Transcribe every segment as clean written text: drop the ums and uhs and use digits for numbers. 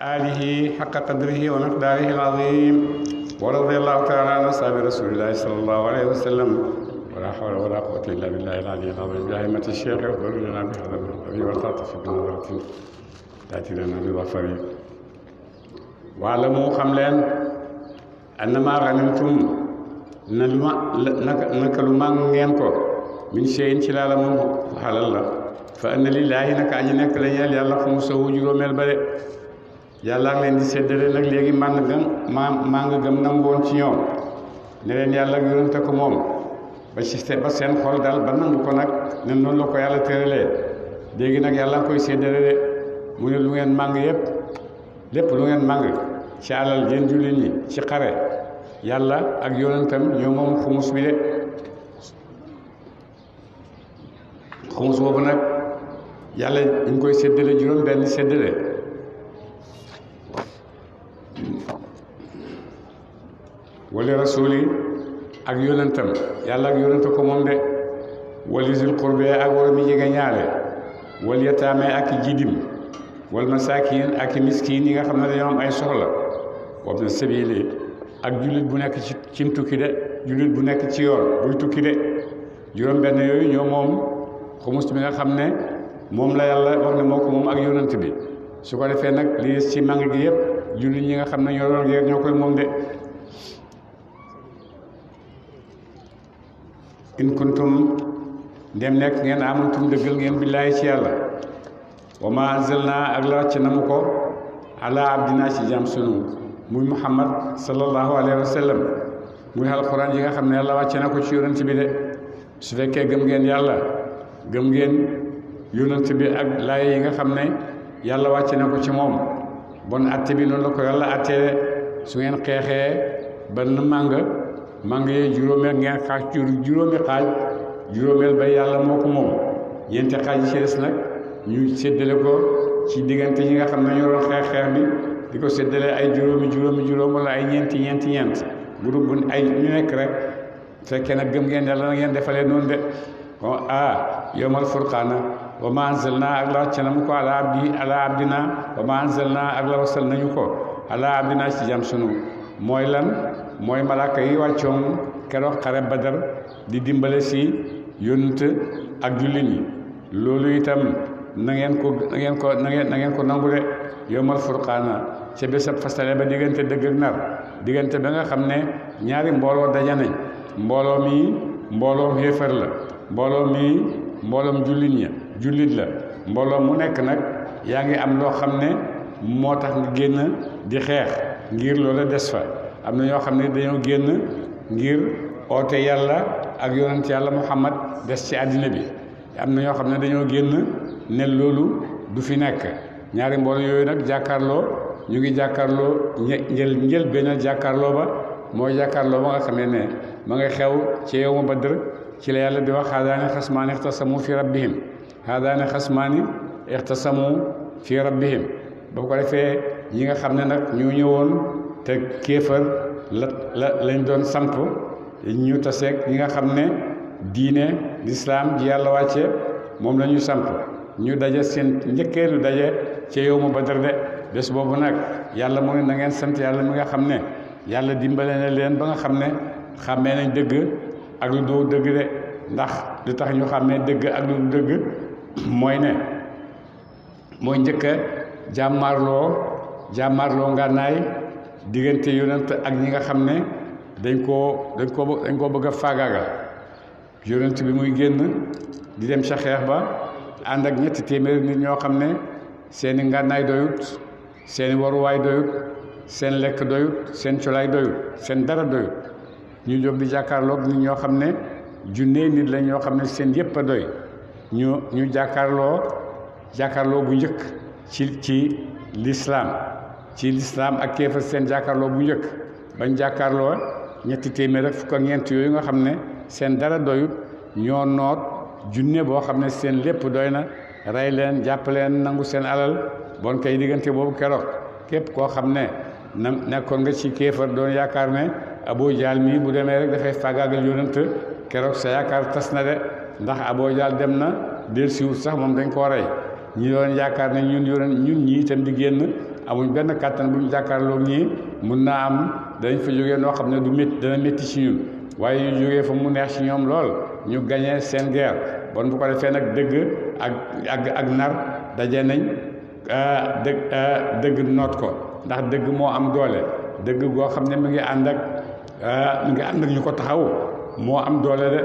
آله حق قدره ومقداره العظيم ورضي الله تعالى عن أصحاب رسول الله صلى الله عليه وسلم ولا حول ولا قوة إلا بالله العلي العظيم بأئمة الشيخ اغفر لنا بهذا الخير والتعطف بنظرة تأتي لنا بظفر واعلموا خملين أنما غنمتم نكلما نينكو من شيء لا لم حلال الله فأن لله نك أجي نك لا يالا خمسه juróomeel ba de yàlla ngi leen di séddale nag léegi maa nga gëm nangoon ci ñoom ne leen yàlla yonente ko moom ba seen xol dal ba nangu ko nag ne noonu la ko yàlla tëralee léegi nag yàlla nga koy séddale de mu ne lu ngeen màng lépp lu ngeen màng ci alal yéen jullit ñi ci xare yàlla ak yonentam ñoo moom xumus bi de xumus boobu nag yàlla ñu koy séddale juróom benn séddale wali rasuli ak yonentam yàlla ak yonente ko moom de wali zil qurbe ak war mi jege ñaale wal yataame ak jidim wal masakin ak miskin yi nga xam ne dañoo am ay soxla wabna sabili ak jullit bu nekk ci tukki de jullit bu nekk ci yoon buy tukki de juróom benn yooyu ñoo moom xumus bi nga xam ne moom la yàlla wax ne moo ko moom ak yonent bi su ko defee nag lii ci mang gi yëpp jullit ñi nga xam ne ñoo doon ñoo koy moom de in kuntum ndem nekk ngeen amantum dëggal ngeen billaahi ci yàlla wa ma anzalna ak la wàcc na mu ko ala abdina ci jàmm sunu muy muhammad sallallahu alayhi wa sallam muy alquran yi nga xam ne yàlla wàcc na ko ci yonent bi de su fekkee gëm ngeen yàlla gëm ngeen yonent bi ak laay yi nga xam ne yàlla wàcc na ko ci moom bon atte bi noonu la ko yàlla attee su ngeen xeexee ba na màng yee juróomeel ngeen xaaj juróomi xaaj juróomeel ba yàlla moo ko moom ñeenti xaaj yi ci des nag ñu séddale ko ci diggante ñi nga xam ne ñoo doon xeex bi di ko séddale ay juróom wala ay ñeent groupe bu ay ñu nekk rek fekkee nag gëm ngeen yàlla na ngeen defalee noonu de yawmal furqaana wa ma anzalna ak la wàcc na mu ko ala abdina wa ma anzalna ak la wasal nañu ko ala abdina ci jàmm sunu mooy lan mooy malaaka yi wàccoon keroog xare badar di dimbale si yonent ak jullit ñi loolu itam na ngeen ko nangu de yawmal furqaana ca bésab fasale ba diggante dëgg ak nar diggante ba nga xam ne ñaari mbooloo daje nañ mbooloo mi mbooloom xéefar la mbooloo mi mbooloom jullit la mbooloo mu nekk nag yaa ngi am loo xam ne moo tax nga génn di xeex ngir loola des fa am na ñoo xam ne dañoo génn ngir oote yàlla ak yonent yàlla muhammad des ci àddina bi am na ñoo xam ne dañoo génn ne loolu du fi nekk ñaari mbooloo yooyu nag jàkkaarloo ñu ngi jàkkaarloo njël benn jàkkaarloo ba mooy jàkkaarloo ba nga xam ne ma nga xew ci yawma badr ci la yàlla di wax haadaani xasmaani ixtasamu fi rabbihim ba ko defee ñi nga xam ne nag ñu ñëwoon te kéefar lañ doon samp ñu taseeg ñi nga xam ne diine lislaam ji yàlla wàcce moom la ñu samp ñu daje seen njëkkeelu daje ci yawma badr de bés boobu nag yàlla mu ne na ngeen sant yàlla mi nga xam ne yàlla dimbale na leen ba nga xam ne xàmmee nañ dëgg ak lu doo dëgg de ndax lu tax ñu xàmmee dëgg ak lu du dëgg mooy njëkk a jàmmaarloo ngànnaay diggante yonent ak ñi nga xam ne dañ koo bëgg a faagaagal yonent bi muy génn di dem ca xeex ba ànd ak 300 nit ñoo xam ne seeni ngànnaay doyut seeni waruwaay doyut seen lekk doyut seen colaay doyut seen dara doyut ñu jóg di jàkkaarloog nit ñoo xam ne junne nit la ñoo xam ne seen yëpp a doy ñu jàkkaarloo bu njëkk ci lislaam ak kéefar seen jàkkaarloo bu njëkk bañ jàkkaarloo 300 yooyu nga xam ne seen dara doyut ñoo noot junne boo xam ne seen lépp doy na rey leen jàpp leen nangu seen alal bon kay diggante boobu keroog képp koo xam ne nekkoon nga ci kéefar doon yaakaar ne Abu Jahl mi bu demee rek dafay faagaagal yonent keroog sa yaakaar tas na de ndax Abu Jahl dem na del siwut sax moom dañ koo rey ñi doon yaakaar ne ñun ñii itam di génn amuñ benn kàttan bu ñu jàkkaarloo ñii mun naa am dañ fa jógee noo xam ne du métti dana métti ci ñun waaye ñu jógee fa mu neex ci ñoom lool ñu gañe seen guerre bon bu ko defee nag dëgg ak nar daje nañ dëgg noot ko ndax dëgg moo am doole dëgg goo xam ne mi ngi ànd ak ñu ko taxaw moo am doole de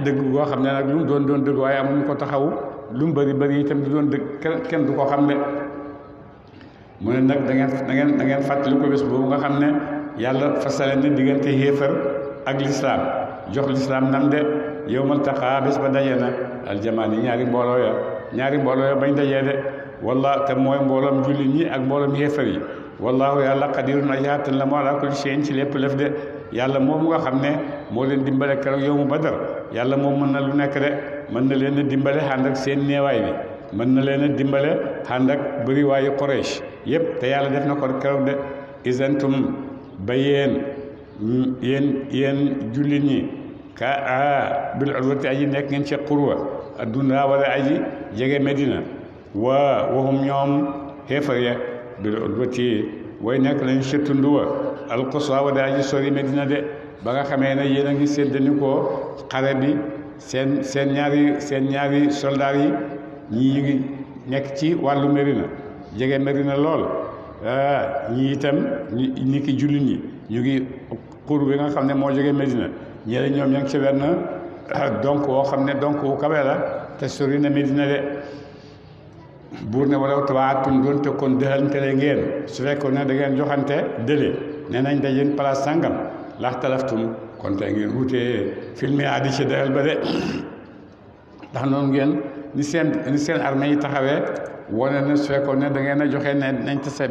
dëgg goo xam ne nag lu mu doon dëgg waaye amuñu ko taxaw lu mu bëri itam du doon dëgg kenn du ko xam ne mu ne nag da ngeen fàttali ko bés boobu nga xam ne yàlla fasale ne diggante xéefar ak lislaam jox lislaam nam de yawmal taqaa bés ba daje na aljamaani ñaari mbooloo ya bañ dajee de walla te mooy mbooloom jullit ñi ak mbooloom xéefar yi wallaahu yàlla qadirun aji attan la moo ala kulli shay'in ci lépp lëf de yàlla moom nga xam ne moo leen dimbale keroog yawmu badar yàlla moom mën na lu nekk de mën na leen a dimbale ànd ak seen néewaay bi mën na leen a dimbale ànd ak bëriwaayu Quraysh yépp te yàlla def na ko keroog de isantum ba yéen jullit ñi bil udwati aji nekk ngeen ci qurwa adduna wala aji jege Medina waxum ñoom xeefar ya bil udwati way nekk lañu sëttunduwa alquswa wala aji sori Medina de ba nga xamee ne yéen a ngi séddani ko xare bi seen ñaari soldaar yi ñii ngi nekk ci wàllu Medina jege Medina lool ñii itam ñi ki jullit ñi ñu ngi xur bi nga xam ne moo jege Medina ñeneen ñoom ña ngi ci wenn donc woo xam ne donc wu kawe la te sori na Medina de buur ne wala tawaatum doonte kon dëxalantele ngeen su fekkoon ne da ngeen joxante dële nee nañ dajeen place sàngam lax talaftum kon tey ngeen wutee filmé addi ci dëxal ba de ndax noonu ngeen ni seen armée yi taxawee wane na su fekkoon ne da ngeen a joxe ne nañ tase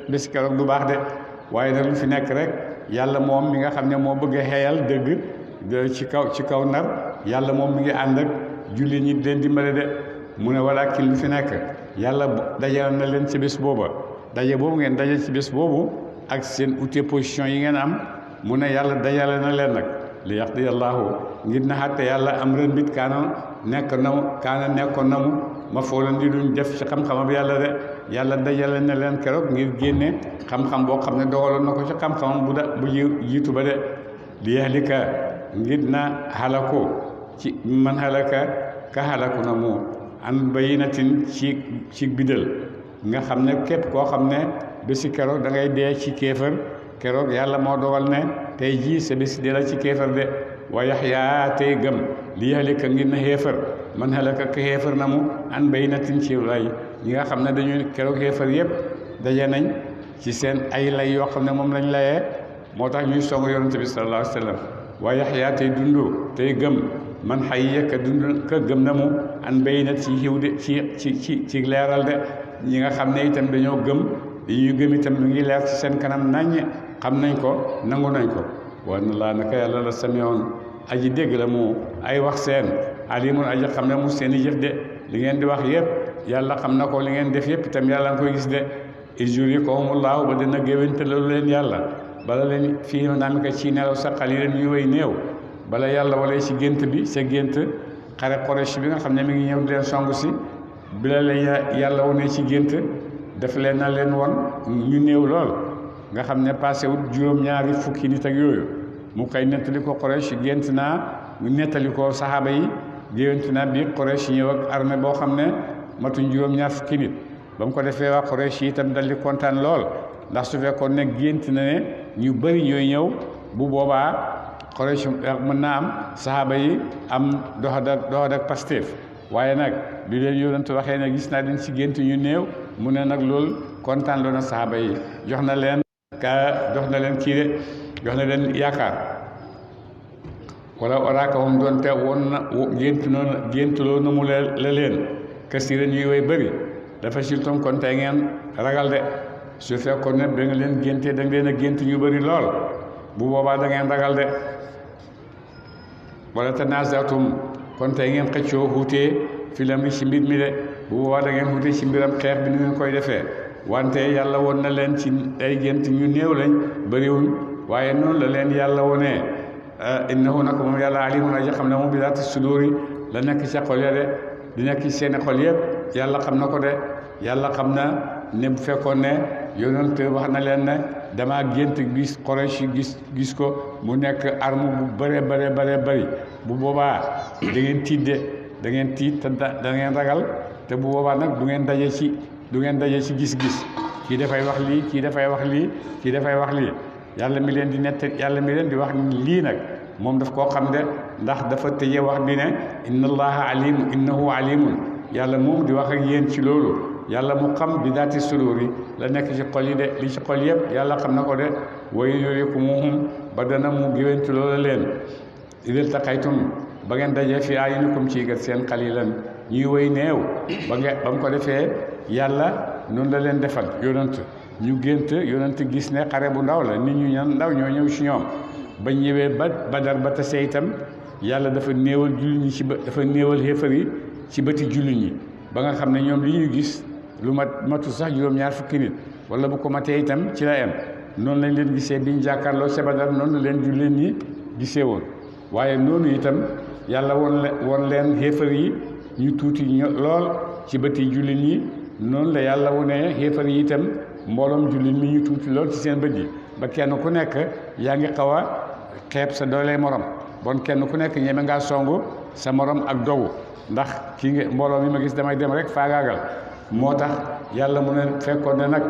bés keroog du baax de waaye nag lu fi nekk rek yàlla moom mi nga xam ne moo bëgg a xeeyal dëgg ci kaw nar yàlla moom mi ngi ànd ak jullit ñi leen dimbale de mu ne wala kii lu fi nekk yàlla dajale na leen ci bés booba daje boobu ngeen daje ci bés boobu ak seen ute position yi ngeen am mu ne yàlla dajale na leen nag li yaqdi yàllaahu ngir na xatte yàlla am ren bit kaana nekkoon na mu ma foo leen di duñ def ci xam-xamam yàlla de yàlla dajale na leen keroog ngir génne xam-xam boo xam ne dogaloon na ko ci xam-xamam bu jiitu ba de li yahlika ngir na xalaku ci man xalaka ka xalaku na mu an bayinatin ci bidal nga xam ne képp koo xam ne bési keroog da ngay dee ci kéefër keroog yàlla moo dogal ne tey jii sa bési dee la ci kéefër de wa yaxyaa tey gëm li yahlika ngir na xéefër man halaka ka xéefar na mu an bayinatin ci lay ñi nga xam ne dañuy keroog xéefar yëpp daje nañ ci seen ay lay yoo xam ne moom lañ layee moo tax ñuy song yonent bi sallallahu alayhi wa sallam wa yaxyaa tey dundu tey gëm man xayya ka gëm na mu an bayinat ci xiw de ci leeral de ñi nga xam ne itam dañoo gëm dañuy gëm itam lu ngi leer ci seen kanam naññ xam nañ ko nangu nañ ko wa na laa naka yàlla la samiyoon aji dégg la mu ay wax seen alimun aji xam ne mu seen i jëf de li ngeen di wax yëpp yàlla xam na ko li ngeen def yëpp itam yàlla nga koy gis de izurikahumullaahu ba dina géwénte loolu leen yàlla bala leen fii naami ko ci nelaw sa qaliilan ñu way néew bala yàlla wala ci gént bi sa gént xare Quraysh bi nga xam ne mi ngi ñëw di leen song si bi la leen yàlla wone ci gént def leen na leen won ñu néew lool nga xam ne passé wut juróom-ñaari fukki nit ak yooyu mu koy nettali ko Quraysh gént naa mu nettali ko saxaaba yi géwéntu naa bi Quraysh ñëw ak armée boo xam ne matuñ juróom-ñaar fukki nit ba mu ko defee waa Quraysh yi itam dal di kontaan lool ndax su fekkoon ne gént na ne ñu bëri ñooy ñëw bu boobaa Quraysh mën naa am saxaaba yi am doxad ak Pastef waaye nag bi leen yonent waxee ne gis naa leen ci gént ñu néew mu ne nag loolu kontaan loo na saxaaba yi jox na leen yaakaar wala oraakahum doon te woon na géntuloo na mu la leen kasiran ñuy way bëri dafa siltom kon tey ngeen ragal de su fekkoon ne ba nga leen géntee da nga leen a gént ñu bëri lool bu boobaa da ngeen ragal de wala tanaazatum kon tey ngeen xëccoo xuutee filam bi ci mbir mi de bu boobaa da ngeen xuutee ci mbiram xeex bi ni ngeen koy defee wante yàlla woon na leen ci ay gént ñu néew lañ bëriwuñ waaye noonu la leen yàlla wonee innahu nako moom yàlla alimun aji xam ne moom bi zaati suduuri la nekk ci xol ya de di nekk ci seeni xol yëpp yàlla xam na ko de yàlla xam na ne bu fekkoon ne yonent wax na leen ne dama gént gis Quraysh gis ko mu nekk arme bu bëree bëri bu boobaa da ngeen tiit de da ngeen tiit te da ngeen ragal te bu boobaa nag du ngeen daje ci gis-gis kii dafay wax lii kii dafay wax lii kii dafay wax lii yàlla mi leen di nett yàlla mi leen di wax lii nag moom daf koo xam de ndax dafa tëjee wax bi ne inna allaha alimu innahu alimun yàlla moom di wax ak yéen ci loolu yàlla mu xam bi daati sudur yi la nekk ci xol yi de li ci xol yëpp yàlla xam na ko de way yurikumuhum ba dana mu géwéntu loola leen idil taqaytum ba ngeen dajee fi ayunikum ci gat seen xalilan ñuy way néew ba mu ko defee yàlla noonu la leen defal yonent ñu gént yonent gis ne xare bu ndaw la nit ñu ñan ndaw ñoo ñëw ci ñoom ba ñëwee ba Badar ba tase itam yàlla dafa néewal jullit ñi dafa néewal xéefar yi ci bëti jullit ñi ba nga xam ne ñoom li ñu gis lu matu sax juróom-ñaar fukki nit wala bu ko matee itam ci la em noonu lañ leen gisee biñ jàkkaarloo ca Badar noonu leen jullit ñi gisee woon waaye noonu itam yàlla woon leen xéefar yi ñu tuuti lool ci bëti jullit ñi noonu la yàlla wone xéefar yi itam mbooloom jullit mi ñu tuuti lool ci seen bët yi ba kenn ku nekk yaa ngi xaw a xeeb sa doole morom bon kenn ku nekk ñeme ngaa songu sa morom ak dogu ndax kii nga mbooloo mi ma gis damay dem rek faagaagal moo tax yàlla mu ne fekkoon ne nag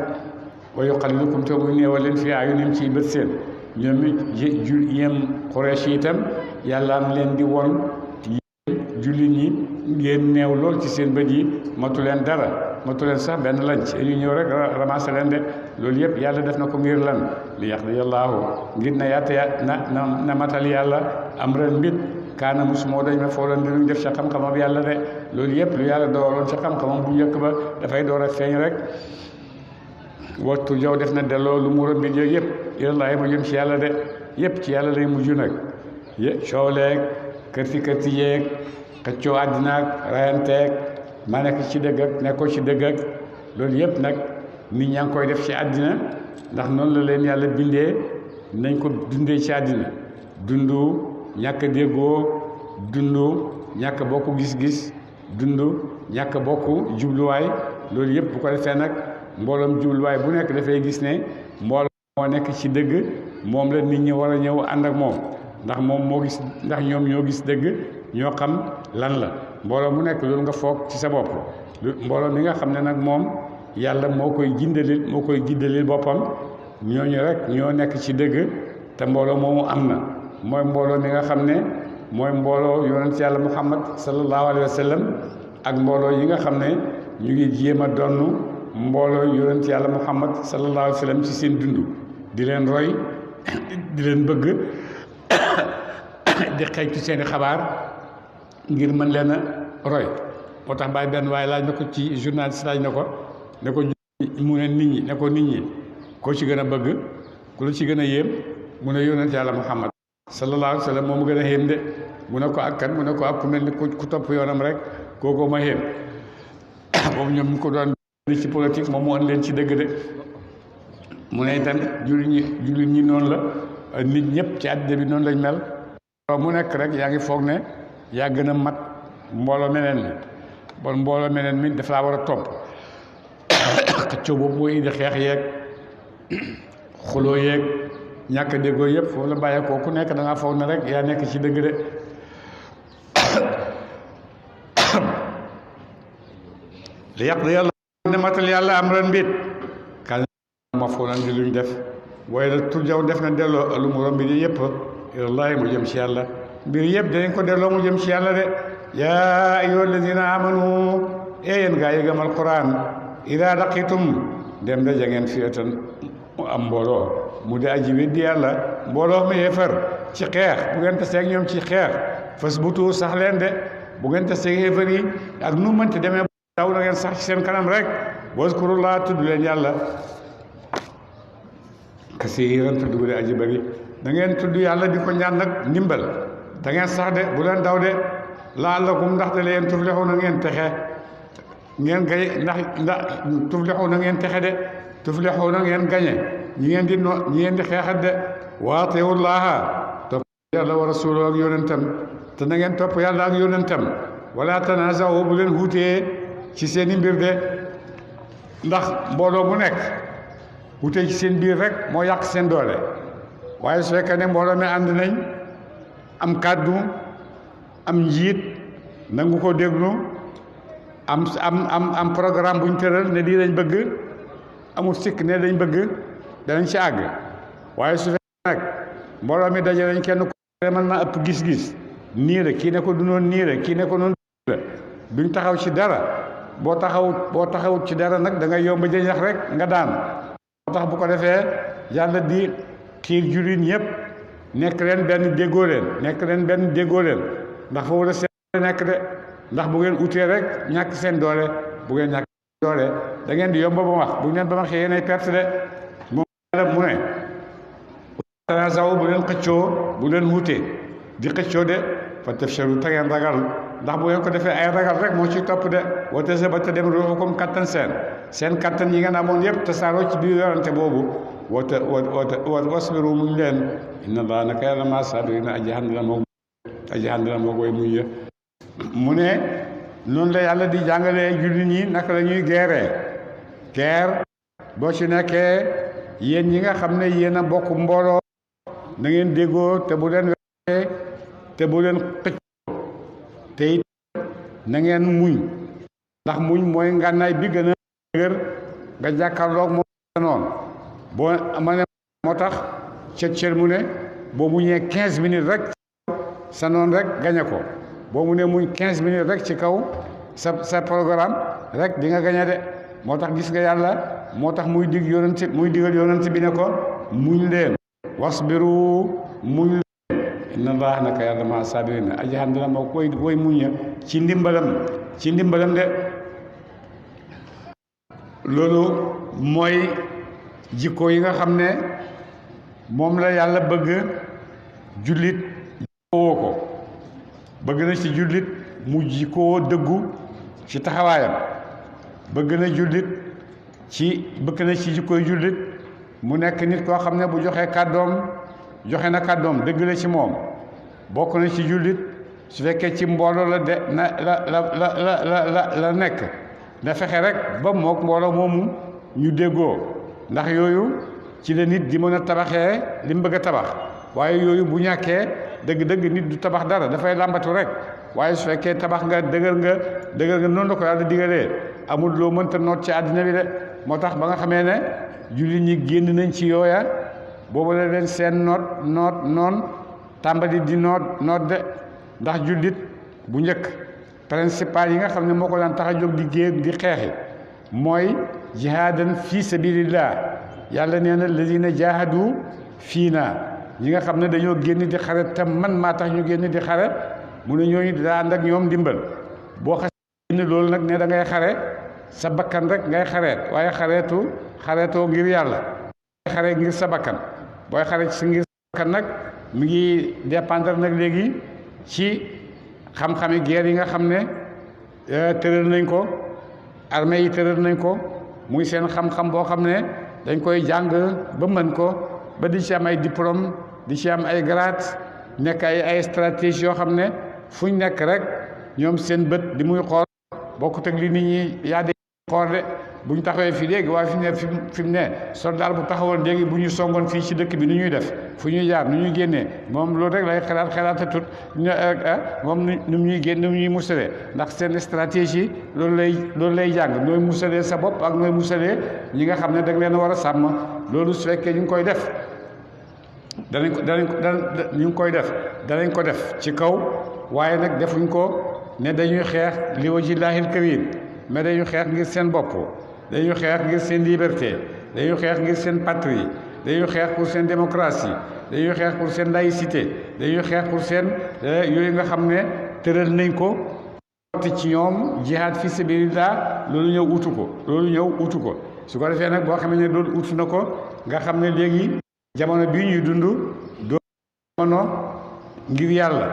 wa yuqallilukum te muy néewal leen fii ayunim ci bët seen ñoom it yéem Quraysh itam yàlla am leen di won jullit ñi ngeen néew lool ci seen bët yi matu leen dara matu leen sax benn lañ ci ñu ñëw rek ramassé leen de loolu yëpp yàlla def na ko ngir lan li yaqdiyallaahu ngir na yatte na matal yàlla am ren mbit kaana musumoo dañ ma foolan di luñ def ca xam-xamam yàlla de loolu yëpp lu yàlla dooroon ca xam-xamam bu njëkk ba dafay door a feeñ rek wattu jow def na delloo lu mu rëmbit yooyu yëpp ilallaahi mu jëm ci yàlla de yëpp ci yàlla lay mujj nag coow leeg kërti yeeg xëccoo àddinaak rayanteeg ma nekk ci dëgg ak nekkoo ci dëgg ak loolu yëpp nag nit ñaa ngi koy def ci àddina ndax noonu la leen yàlla bindee nañ ko dundee ci àddina dundu ñàkk déggoo dundu ñàkk bokk gis-gis dundu ñàkk bokk jubluwaay loolu yëpp bu ko defee nag mbooloom jubluwaay bu nekk dafay gis ne mbooloo moo nekk ci dëgg moom la nit ñi war a ñëw ànd ak moom ndax moom moo gis ndax ñoom ñoo gis dëgg ñoo xam lan la mbooloo mu nekk loolu nga foog ci sa bopp mbooloo mi nga xam ne nag moom yàlla moo koy giddalil boppam ñooñu rek ñoo nekk ci dëgg te mbooloo moomu am na mooy mbooloo mi nga xam ne mooy mbooloo yonent yàlla muhammad sallallahu alayhi wa sallam ak mbooloo yi nga xam ne ñu ngi jéem a donn mbooloo yonent yàlla muhammad sallallahu alayhi wa sallam ci seen dund di leen roy di leen bëgg di xeeñtu seeni xabaar ngir mën leen a roy moo tax bàyyi benn waaye laaj na ko ci journaliste laaj na ko mu ne nit ñi ne ko nit ñi koo ci gën a bëgg ku la ci gën a yéem mu ne yonent yàlla muhammad sallallahu alayhi wa sallam moomu gën a yéem de mu ne ko ak kan mu ne ko ak ku mel ni ku topp yoonam rek kookoo ma yéem boobu ñoom ñu ko doon ci politique moom mu ën leen ci dëgg de mu ne itam jullit ñi noonu la nit ñëpp ci àddina bi noonu lañ mel mu nekk rek yaa ngi foog ne yaa gën a mat mbooloo meneen mi bon mbooloo meneen mi daf laa war a topp xëccoo boobu mooy indi xeex yeeg xuloo yeeg ñàkk déggoo yëpp foofu la bàyyeekoo ku nekk da ngaa foog ne rek yaa nekk ci dëgg de li yàq da yàlla ne matal yàlla am ren mbit kan ma foo nan di luñ def waaye nag tur jaw def na delloo lu mu romb bi yëpp wallaahi mu jëm ci yàlla mbir yëpp danañ ko delloo mu jëm ci yàlla de yaa ayyuha alladina amanu yéen gaa yi gëm alquran ida laqitum dem daje ngeen fiyatan mu am mbooloo mu di aji weddi yàlla mbooloo mi yéefar ci xeex bu ngeen taseeg ñoom ci xeex fas butu sax leen de bu ngeen taseeg yéefar yi ak nu mënti demee daw na ngeen sax ci seen kanam rek waskurullah tudd leen yàlla kasiiran tudd bu dee aji bari da ngeen tudd yàlla di ko ñaan nag ndimbal da ngeen sax de bu leen daw de la'allakum ndax de leen tuflixu na ngeen texe ngeen gay ndax tuflixu na ngeen texe de tuflixu na ngeen gañe ñi ngeen di xeexat de wa atiullaha topp yàlla wa rasulahu ak yonentam te na ngeen topp yàlla ak yonentam wala tanazaw bu leen wuutee ci seeni mbir de ndax mbooloo mu nekk wute ci seen biir rek moo yàq seen doole waaye su fekkee ne mbooloo mi ànd nañ am kàddu am njiit nangu ko déglu am programme bu ñu tëral ne lii lañ bëgg amul sikk ne lañ bëgg danañ ci àgg waaye su fekkee nag mbooloo mi daje nañ kenn ko mën naa ëpp gis-gis nii la kii ne ko du noonu nii la kii ne ko noonu la duñ taxaw ci dara boo taxawut ci dara nag da ngay yomb jëñax rek nga daan moo tax bu ko defee yàlla di xiir jullit ñëpp nekk leen benn déggoo leen ndax foofu la seen nekk de ndax bu ngeen utee rek ñàkk seen doole bu ngeen ñàkk doole da ngeen di yomb ba wax bu ngeen ba ma xëyee nay perte de moom yàlla mu ne tanasaw bu leen xëccoo bu leen wutee di xëccoo de fa tafshalu ta ngeen ragal ndax bu ngeen ko defee ay ragal rek moo ci topp de wate sa ba te dem ruuxukum kattan seen kattan yi ngeen amoon yëpp te saaroo ci biir yorante boobu wata wasbiru muñ leen inna allaha naka yàlla ma saabiriina aji ànd la moo koy muñ ya mu ne noonu la yàlla di jàngalee jullit ñi naka la ñuy guerre boo ci nekkee yéen ñi nga xam ne yéen a bokk mbooloo na ngeen déggoo te bu leen wee te bu leen xëccoo te it na ngeen muñ ndax muñ mooy ngànnaay bi gën a dëgër nga jàkkaarloog moo noonu boo ma ne moo tax cër mu ne boo muñee 15 minutes rek sa noonu rek gañe ko boo mu ne muñ 15 minutes rek ci kaw sa programme rek di nga gañe de moo tax gis nga yàlla moo tax muy digal yonent bi ne ko muñ leen wasbiru muñ leen inna allah naka yàlla ma saabiriina aji ànd la moo koy muñ ci ndimbalam de loolu mooy jikko yi nga xam ne moom la yàlla bëgg jullit jikkoo ko bëgg na ci jullit mu jikkoo dëggu ci taxawaayam bëgg na ci jikkoy jullit mu nekk nit koo xam ne bu joxe na kàddoom dëgg la ci moom bokk na ci jullit su fekkee ci mbooloo la nekk na fexe rek ba mook mbooloo moomu ñu déggoo ndax yooyu ci la nit di mën a tabaxee li mu bëgg a tabax waaye yooyu bu ñàkkee dëgg-dëgg nit du tabax dara dafay làmbatu rek waaye su fekkee tabax nga dëgër nga noonu la ko yàlla digalee amul loo mënta noot ci àddina bi de moo tax ba nga xamee ne jullit ñi génn nañ ci yooya boobu la leen seen noon tàmbali di noot de ndax jullit bu njëkk principal yi nga xam ne moo ko daan tax a jóg di xeexi mooy jihaadan fi sabilillah yàlla nee na lazina jahadu fii naa ñi nga xam ne dañoo génn di xare te man maa tax ñu génn di xare mu ne ñooñu daa ànd ak ñoom ndimbal boo xasee génn loolu nag ne da ngay xare sa bakkan rek ngay xareet waaye xareetoo ngir yàlla xare ngir sa bakkan booy xare ci ngir sa bakkan nag mi ngi dépendre nag léegi ci xam-xami guerre yi nga xam ne tëral nañ ko armée yi tëral nañ ko muy seen xam-xam boo xam ne dañ koy jàng ba mën ko ba di ci am ay diplôme di ci am ay grade nekk ay stratégie yoo xam ne fuñ nekk rek ñoom seen bët di muy xool bokkut ak li nit ñi yaa de xool de bu ñu taxawee fii léegi waaye fi mu ne soldat bu taxawoon léegi bu ñu songoon fii ci dëkk bi nu ñuy def fu ñuy jaar nu ñuy génnee moom loolu rek lay xalaatatut moom nu ñuy génn nu ñuy musalee ndax seen stratégie loolu lay jàng nooy musalee sa bopp ak nooy musalee ñi nga xam ne da nga leen a war a sàmm loolu su fekkee ñu ngi koy def ñu ngi koy def danañ ko def ci kaw waaye nag defuñ ko ne dañuy xeex li wajhillahil karim mais dañuy xeex ngir seen bopp dañuy xeex ngir seen liberté dañuy xeex ngir seen patrie dañuy xeex pour seen démocratie dañuy xeex pour seen laïcité dañuy xeex pour seen yooyu nga xam ne tëral nañ ko ci ñoom jihaad fi sabilillah loolu ñëw utu ko su ko defee nag boo xam ne loolu utu na ko nga xam ne léegi jamono bii ñuy dund doo jamono ngir yàlla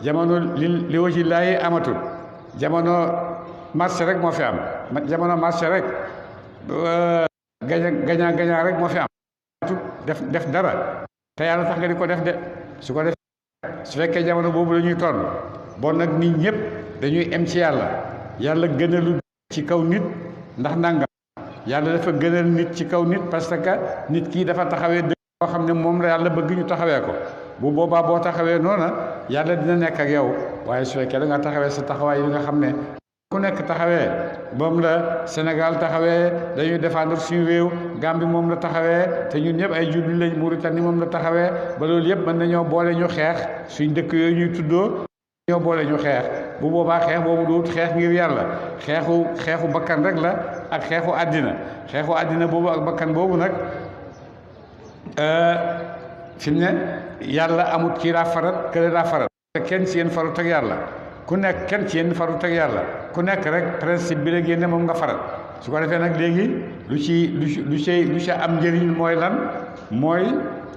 jamono li wajhillaahi amatul jamono marché rek moo fi am jamono marché rek gañaa rek moo fi am def dara te yàlla tax nga di ko def de su ko def su fekkee jamono boobu la ñuy toll bon nag nit ñëpp dañuy em ci yàlla gënalu ci kaw nit ndax nangam yàlla dafa gënal nit ci kaw nit parce que nit kii dafa taxawee dëgg boo xam ne moom la yàlla bëgg ñu taxawee ko bu boobaa boo taxawee noona yàlla dina nekk ak yow waaye su fekkee da nga taxawee sa taxawaay yi nga xam ne ku nekk taxawee moom la Sénégal taxawee dañuy défendre suñu réew Gambie moom la taxawee te ñun ñëpp ay jullit lañ Mauritanie moom la taxawee ba loolu yëpp mën nañoo boole ñu xeex suñ dëkk yooyu ñuy tuddoo ñoo boole ñu xeex bu boobaa xeex boobu du xeex ngir yàlla xeexu bakkan rek la ak xeexu àddina boobu ak bakkan boobu nag fi mu ne yàlla amut kii daa farat kële daa farat te kenn ci yéen farut ak yàlla ku nekk kenn ci yéen farut ak yàlla ku nekk rek principe bi la génne moom nga farat su ko defee nag léegi lu ci am njëriñ mooy lan mooy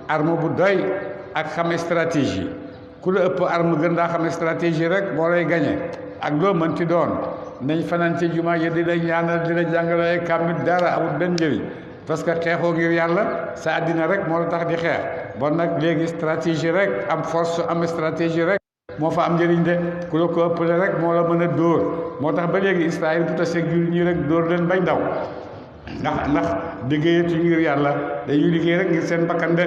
arme bu doy ak xam stratégie ku la ëpp arme gën daa xam stratégie rek moo lay gañe ak loo mën ci doon nañ fanaan ci jumaa yi di la ñaanal di la jàngale ay kàmmit dara amul benn njëriñ parce que xeexoo ngir yàlla sa àddina rek moo la tax di xeex bon nag léegi stratégie rek am force am stratégie rek moo fa am njëriñ de ku la ko ëppale rek moo la mën a dóor moo tax ba léegi Israël bu taseeg jullit ñi rek dóor leen bañ daw ndax liggéeyatu ngir yàlla dañuy liggéey rek ngir seen bakkan de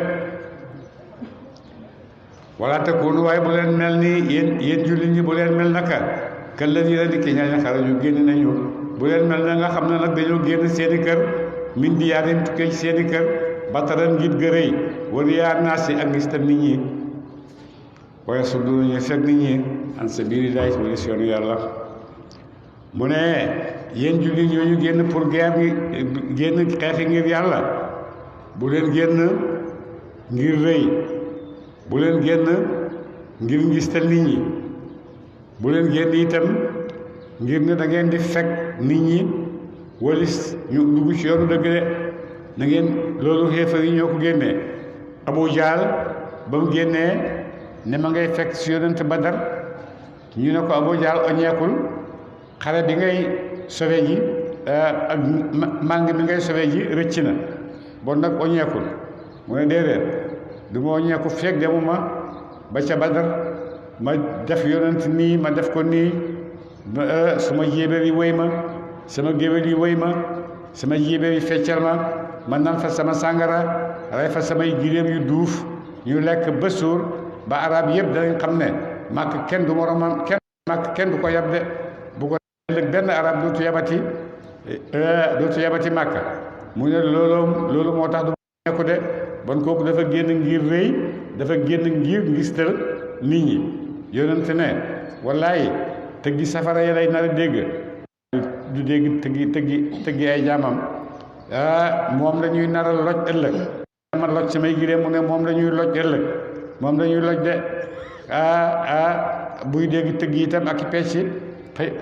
wala takunu waaye bu leen mel ni yéen jullit ñi bu leen mel naka kan la ñuy di ki ñaaña xaraju génn nañu bu leen mel na nga xam ne nag dañoo génn seeni kër min di yaarim tukkee ci seeni kër bataran ngir gërëy wala yaa naasi ak ngis tam nit ñi waaye su dul ñu fekk nit ñi an sabilillahi wala si yoonu yàlla mu ne yéen jullit ñooñu génn pour guerre gi génn xeexi ngir yàlla bu leen génn ngir rëy bu leen génn ngir ngistal nit ñi bu leen génn itam ngir ne da ngeen di fekk nit ñi walis ñu dugg ci yoonu dëgg de na ngeen loolu xeefar yi ñoo ko génnee Abu Jahl ba mu génnee ne ma ngay fekk si yonent Badar ñu ne ko Abu Jahl oñeekul xare bi ngay sowe ji ak màng mi ngay sowe ji rëcc na bon nag oñeekul mu ne déedéet du ma oñeeku feeg demuma ba ca Badar ma def yonent nii ma def ko nii suma jéebéer yi wéy ma sama géwél yi wéy ma sama jéebéer yi feccal ma nan fa sama sàngara rey fa samay giléem yu duuf ñu lekk ba suur ba arab yëpp danañ xam ne màkk kenn du moromam kenn du ko yab de bu ko ëllëg benn arab dootu yabati màkk mu ne loolu moo tax du nekku de bon kooku dafa génn ngir rëy dafa génn ngir ngistal nit ñi yonente ne wallaay tëggi safara yi lay nar a dégg du dégg tëggi ay jaamam moom la ñuy nar a loj ëllëg ma loj samay girée mu ne moom la ñuy loj ëllëg moom la ñuy loj de buy dégg tëgg itam ak i pecc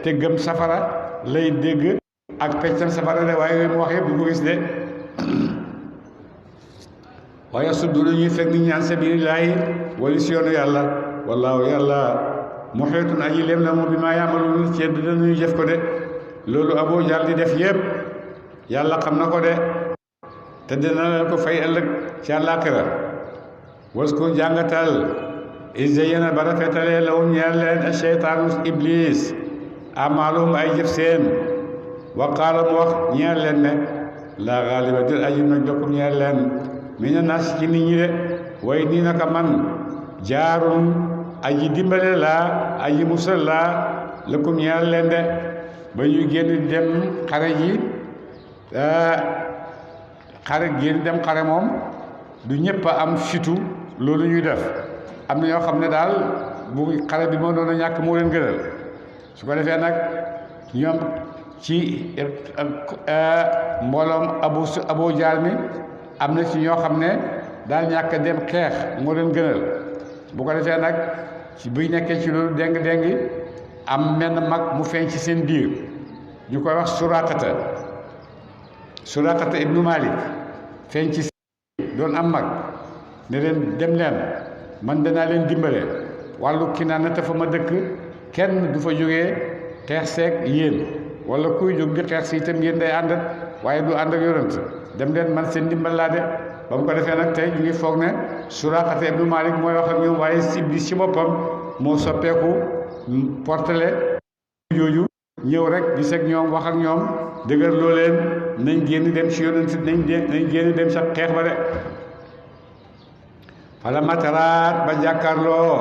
tëggam safara lay dégg ak peccam safara de waaye mu wax yëpp du ko gis de waaye suddu ñuy fekk ni ñaan sabilillahi wali si yoonu yàlla wallaahu yàlla muhiitun aji lem la moom bi maa yaamaluun ci dinañuy jëf ko de loolu Abu Jahl di def yëpp yàlla xam na ko de te dina leen ko fay ëllëg ci àllaaxira wasku jàngatal iz zayyana ba rafetalee lahum ñeel leen seytaanu iblis amaalum ay jëf seen wa qaala mu wax ñeel leen ne laa gaaliba dir aji noj lakum ñeel leen mina naas ci nit ñi de way nii naka man jaarun aji dimbale laa aji musal laa lakum ñeel leen de ba ñu génn dem xare ji dem xare moom du ñëpp a am fitu loolu ñuy def am na ñoo xam ne daal bu xare bi moo doon a ñàkk moo leen gënal su ko defee nag ñoom ci mbooloom Abu Jahl mi am na ci ñoo xam ne daal ñàkk dem xeex moo leen gënal bu ko defee nag ci buy nekkee ci loolu déng am menn mag mu feeñ ci seen biir ñu koy wax Suraqata ibnu Malik feeñ ci seen doon am mag ne leen dem leen man danaa leen dimbale wàllu Kinaana te fa ma dëkk kenn du fa jógee xeex seeg yéen wala kuy jóg di xeex si itam yéen day ànd waaye du ànd ak yonent dem leen man seen dimbal laa de ba mu ko defee nag tey ñu ngi foog ne Suraqata ibnu Malik mooy wax ak ñoom waaye Iblis ci boppam moo soppeeku portele jooju ñëw rek gis ak ñoom wax ak ñoom dëgër loo leen nañ génn dem ci yonent nañ génn dem sa xeex ba de fala mataraat ba jàkkaarloo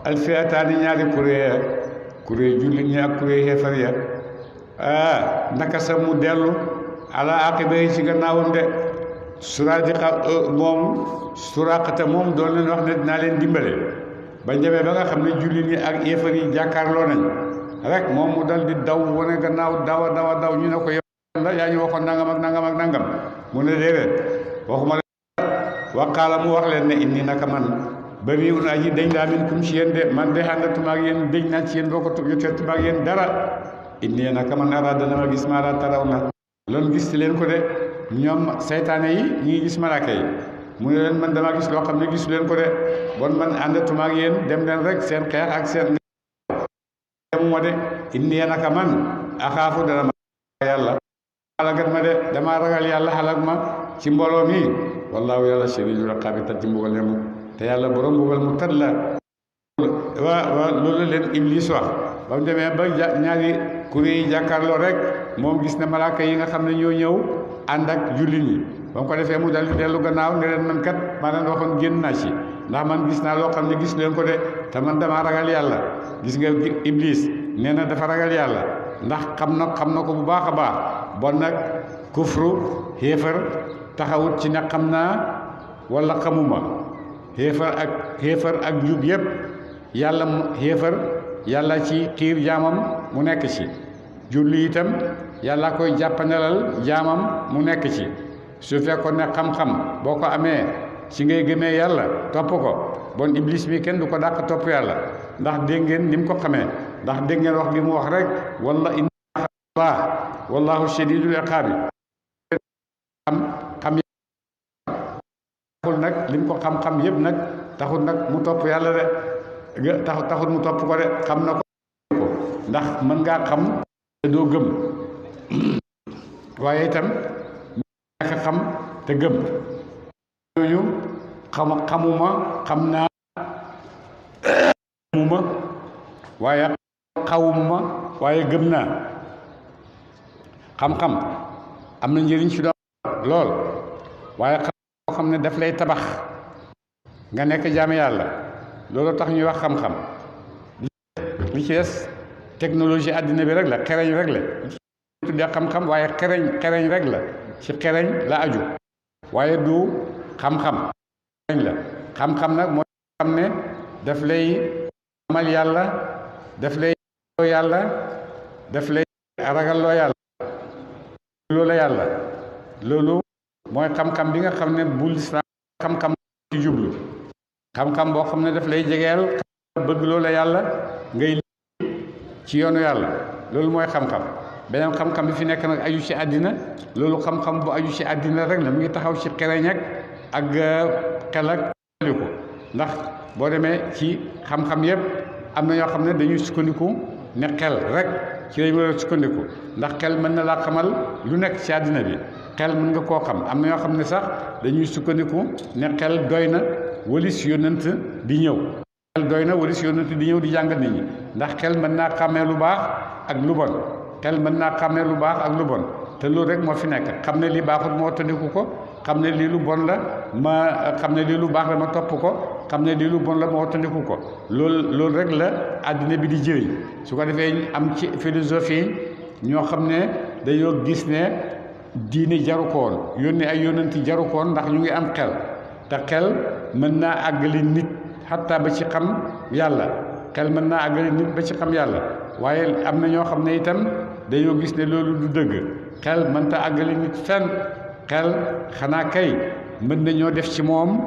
alfiyataani ñaari kuréel jullit ñi ak kuréel xeefar ya naka sa mu dellu ala aqibay ci gannaawam de suraqata moom doon leen wax ne dinaa leen dimbale ba njëmee ba nga xam ne jullit ñi ak xeefar yi jàkkaarloo nañ rek moom mu dal di daw wane gannaaw daw ñu ne ko yow la yaa ñu waxoon nangam ak nangam mu ne déedéet waxuma la waqaala mu wax leen ne inni naka man bari un aji dañ laa min kum ci yéen de man de àndatuma ak yéen dañ naa ci yéen boo ko jotuma ak yéen dara inni naka man araada na ma gis maa laa taraw na loolu gis ci leen ko de ñoom saytaane yi ñi ngi gis malaaka yi mu ne leen man dama gis loo xam ne gisu leen ko de bon man àndatuma ak yéen dem leen rek seen xeex ak seen demuma de inni naka man axaafu dana ma yàlla xalagat ma de dama ragal yàlla xalag ma ci mbooloo mi wallaahu yàlla shadiidul iqaabi tat ci mbugal mu te yàlla borom mbugal mu tat la waa loolu leen Iblis wax ba mu demee ba ñaari kuréel yi jàkkaarloo rek moom gis na malaaka yi nga xam ne ñoo ñëw ànd ak jullit ñi ba mu ko defee mu dal di dellu gannaaw ne leen man kat maa leen waxoon génn naa ci ndax man gis naa loo xam ne gis leen ko de te man damaa ragal yàlla gis nga Iblis nee na dafa ragal yàlla ndax xam na ko bu baax a baax bon nag kufru xéefar taxawut ci ne xam naa wala xamuma xéefar ak njub yépp yàlla xéefar yàlla ci xiir jaamam mu nekk ci julli itam yàlla koy jàppanelal jaamam mu nekk ci su fekkoon ne xam-xam boo ko amee ci ngay gëmee yàlla topp ko bon Iblis bi kenn du ko dàq topp yàlla ndax dégg ngeen ni mu ko xamee ndax dégg ngeen wax gi mu wax rek wala inna allah wallahu shadidul iqaabi xam taxul nag li mu ko xam-xam yëpp nag taxul nag mu topp yàlla de taxul mu topp ko de xam na ko ndax mën ngaa xam te doo gëm waaye itam ñàkk xam te gëm ñooñu xamuma xam naa xamuma waaye xawuma waaye gëm naa xam-xam am na njëriñ ci doon lool waaye xam ne daf lay tabax nga nekk jaam yàlla loolu tax ñuy wax xam-xam li ci des technologie àddina bi rek la xereñ rek la tuddee xam-xam waaye xereñ rek la ci xereñ la aju waaye du xam-xam xereñ la xam-xam nag mooy xam ne daf lay amal yàlla daf lay yàlla daf lay ragalloo yàlla loolu la yàlla loolu mooy xam-xam bi nga xam ne bu lislaam xam-xam ci jublu xam-xam boo xam ne daf lay jegeel bëgg loolu la yàlla ngay ci yoonu yàlla loolu mooy xam-xam beneen xam-xam bi fi nekk nag aju ci àddina loolu xam-xam bu aju ci àddina rek la mu ngi taxaw ci xereñ ak xel ak ko ndax boo demee ci xam-xam yëpp am na ñoo xam ne dañuy sukkandiku ne xel rek ci lañ war a sukkandiku ndax xel mën na laa xamal lu nekk ci àddina bi xel mën nga koo xam am na ñoo xam ne sax dañuy sukkandiku ne xel doy na walis yónnant di ñëw xel doy na walis yónnant di ñëw di jàngal nit ñi ndax xel mën naa xàmmee lu baax ak lu bon xel mën naa xàmmee lu baax ak lu bon te loolu rek moo fi nekk xam ne lii baaxut moo tandiku ko xam ne lii lu bon la ma xam ne lii lu baax la ma topp ko xam ne lii lu bon la ma wattandiku ko loolu rek la àddina bi di jëriñ su ko defee am ci philosophie ñoo xam ne dañoo gis ne diine jaru ko woon yónni ay yónnanti jaru ko woon ndax ñu ngi am xel te xel mën naa àggali nit xatta ba ci xam yàlla xel mën naa àggali nit ba ci xam yàlla waaye am na ñoo xam ne itam dañoo gis ne loolu du dëgg xel mënta àggali nit fenn xel xanaa kay mën nañoo def ci moom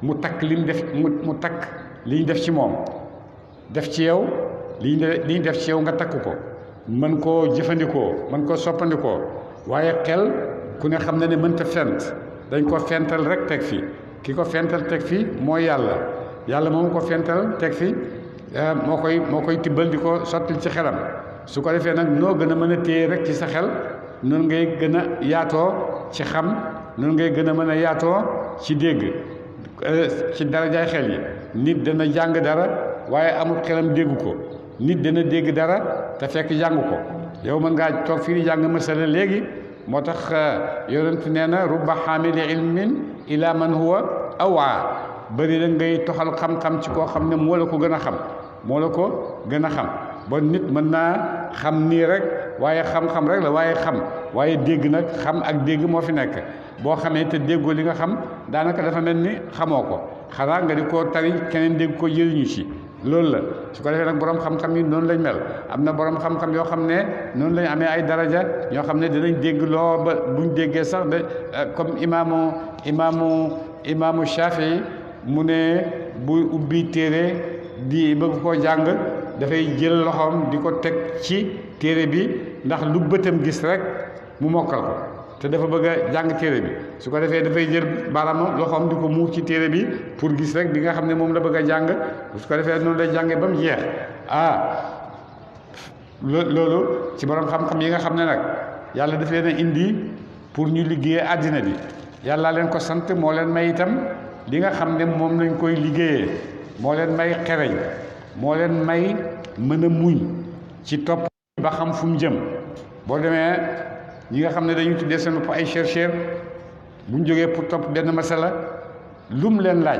mu takk li mu def mu takk li ñu def ci moom def ci yow li ñu def ci yow nga takk ko mën koo jëfandikoo mën koo soppandikoo waaye xel ku ne xam na ne mënta fent dañ ko fental rek teg fi ki ko fental teg fi mooy yàlla moom ko fental teg fi moo koy tibbal di ko sottil ci xelam su ko defee nag noo gën a mën a téye rek ci sa xel noonu ngay gën a yaatoo ci xam noonu ngay gën a mën a yaatoo ci dégg ci darajaay xel yi nit dana jàng dara waaye amul xelam dégg ko nit dana dégg dara te fekk jàng ko yow mën ngaa toog fii di jàng masala léegi moo tax yonent nee na rubba xaamili ilmin ila man huwa awaa bëri la ngay toxal xam-xam ci koo xam ne moo la ko gën a xam moo la ko gën a xam bon nit mën naa xam nii rek waaye xam-xam rek la waaye dégg nag xam ak dégg moo fi nekk boo xamee te déggoo li nga xam daanaka dafa mel ni xamoo ko xanaa nga di ko tari keneen dégg ko jëriñu ci loolu la su ko defee nag borom xam-xam yi noonu lañ mel am na borom xam-xam yoo xam ne noonu lañ amee ay daraja ñoo xam ne dinañ dégg loo ba buñ déggee sax de comme imaamu Shafii mu ne buy ubbi téere di bëgg koo jàng dafay jël loxoom di ko teg ci téere bi ndax lu bëtam gis rek mu mokkal ko te dafa bëgg a jàng téere bi su ko defee dafay jël baaraam loxoom di ko muur ci téere bi pour gis rek bi nga xam ne moom la bëgg a jàng su ko defee noonu lay jàngee ba mu jeex loolu ci borom xam-xam yi nga xam ne nag yàlla daf leen a indi pour ñu liggéeyee àddina bi yàlla leen ko sant moo leen may itam li nga xam ne moom lañ koy liggéeyee moo leen may xereñ moo leen may mën a muñ ci topp ba xam fu mu jëm boo demee ñi nga xam ne dañuy tuddee seen bopp ay chercheur bu ñu jógee pour topp benn masala lum leen laaj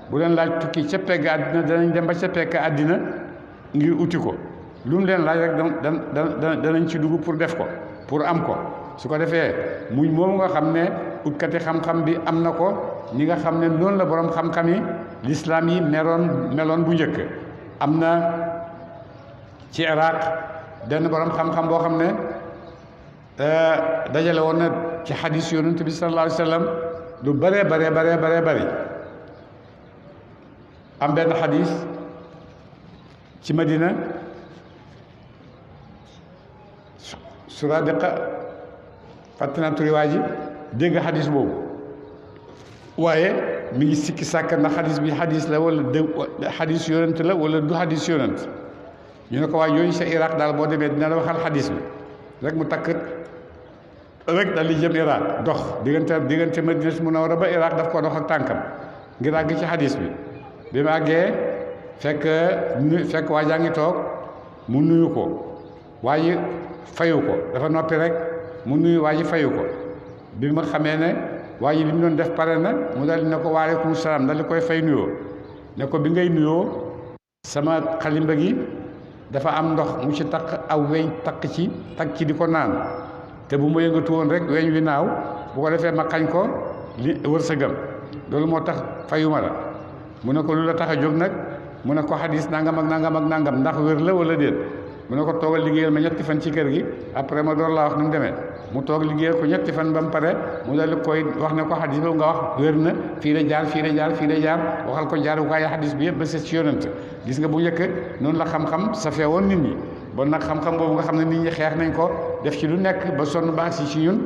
bu leen laaj tukki ca pegg àddina danañ dem ba ca pegg àddina ngir uti ko lum leen laaj rek danañ ci dugg pour def ko pour am ko su ko defee muñ moomu nga xam ne utkati xam-xam bi am na ko ñi nga xam ne noonu la borom xam-xam yi lislaam yi meloon bu njëkk am na ci Iraq benn borom xam-xam boo xam ne dajale woon na ci xadis yonent bi sallallahu alayhi wa sallam lu bëree bëri am benn xadis ci Madina Suradiqa fàttina turi waa ji dégg xadis boobu waaye mi ngi sikki sàkk ndax xadis bi xadis la wala xadis yonent la wala du xadis yonent ñu ne ko waa yooyu sa Iraq daal boo demee dina la waxal xadis bi rek mu takk rek daal di jëm Iraq dox diggante Madina Munawwara ba Iraq daf koo dox ak tànkam ngir àgg ci xadis bi mu àggee fekk waa jaa ngi toog mu nuyu ko waaye fayu ko dafa noppi rek mu nuyu waa ji fayu ko bi ma xamee ne waa ji li mu doon def pare na mu daal di ne ko waaleykum salaam daal di koy fay nuyoo ne ko bi ngay nuyoo sama xalimba gi dafa am ndox mu ci takk aw weñ takk ci di ko naan te bu ma yëngatu woon rek weñ wi naaw bu ko defee ma xañ ko li wërsëgam loolu moo tax fayuma la mu ne ko lu la tax a jóg nag mu ne ko xadis nangam ak nangam ndax wér la wala déet mu ne ko toogal liggéeyal ma ñetti fan ci kër gi après ma door laa wax nu mu demee mu toog liggéeyal ko ñetti fan ba mu pare mu dal di koy wax ne ko xadis boobu nga wax wér na fii la jaar waxal ko jaarukaay xadis bi yëpp ba seet ci yonent gis nga bu njëkk noonu la xam-xam safee woon nit ñi bon nag xam-xam boobu nga xam ne nit ñi xeex nañ ko def ci lu nekk ba sonn baax si ci ñun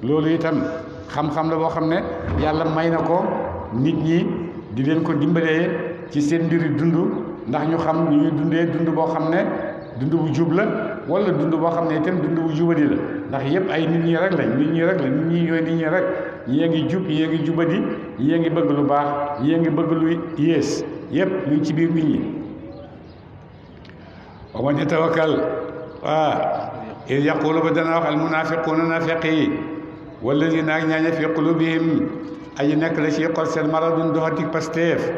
loolu itam xam-xam la boo xam ne yàlla may na ko nit ñi di leen ko dimbalee ci seen mbiri dund ndax ñu xam ñu ñuy dundee dund boo xam ne dund bu jub la wala dund boo xam ne itam dund bu jubadi la ndax yëpp ay nit ñi rek nit ñi ñooy nit ñi rek ñii ngi jub ñii ngi jubadi ñii ngi bëgg lu baax ñii ngi bëgg lu yées yëpp ñu ci biir nit ñi wa man yatawakkal il yaqulu ba dana wax al munafiquuna nafiq yi walladina ak ñaaña fi qulubihim aji nekk la ci xol seen maradun doxatik pasteef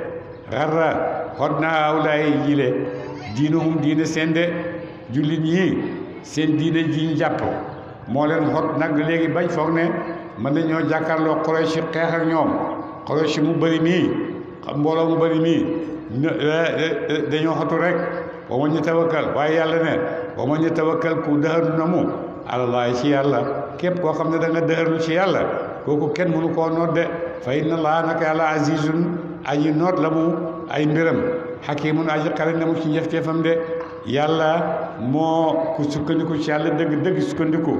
xarra xod na awlaay jile diinuhum diine seen de jullit ñi seen diine ji ñu jàpp moo leen xot nag léegi bañ foog ne mën nañoo jàkkaarloo Quraysh xeex ak ñoom Quraysh mu bëri mii mbooloo mu bëri mii dañoo xotu rek wa man yatawakkal waaye yàlla ne wa man yatawakkal ku dëhëru na mu àlallaahi ci yàlla képp koo xam ne da nga dëhërlu ci yàlla kooku kenn mënu koo noot de fa inna allaha naka yàlla azizun aji noot la mu ay mbiram xakimun aji xarañ la mu ci njëfteefam de yàlla moo ku sukkandiku ci yàlla dëgg sukkandiku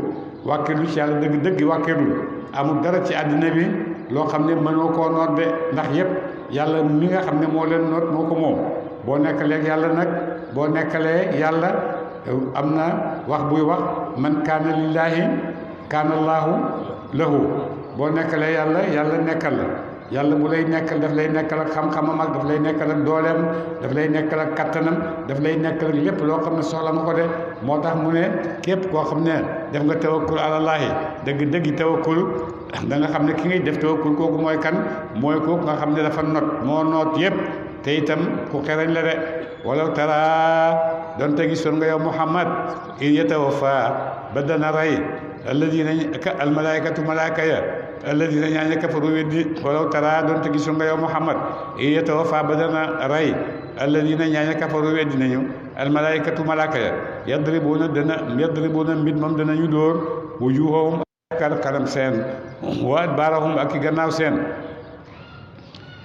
wàkkilu ci yàlla dëgg wàkkilu amul dara ci àddina bi loo xam ne mënoo koo noot de ndax yépp yàlla mi nga xam ne moo leen noot moo ko moom boo nekkalee yàlla nag boo nekkalee yàlla am na wax buy wax man kaana lillaahi kaana allaahu lahu boo nekkalee yàlla nekkal la yàlla bu lay nekkal daf lay nekkal ak xam-xamam ak daf lay nekkal ak dooleem daf lay nekkal ak kattanam daf lay nekkal ak lépp loo xam ne soxla nga ko de moo tax mu ne képp koo xam ne def nga tawakkul alallaahi dëgg tawakkul da nga xam ne ki ngay def tawakkul kooku mooy kan mooy kooku nga xam ne dafa moo noot yépp te itam ku xereñ la de walaw tara donte gisoon nga yow Muhammad in yatawaffa ba dana rey alladina almalaikatu malaaka ya alladina ñaaña kafaru weddi walaw tara donte gisoon nga yow Muhammad in yatawaffa ba dana rey alladina ñaaña kafaru weddi nañu almalaikatu malaaka ya yadribuna mbit moom danañu dóor wujuhahum kanam seen wa adbarahum ak i gannaaw seen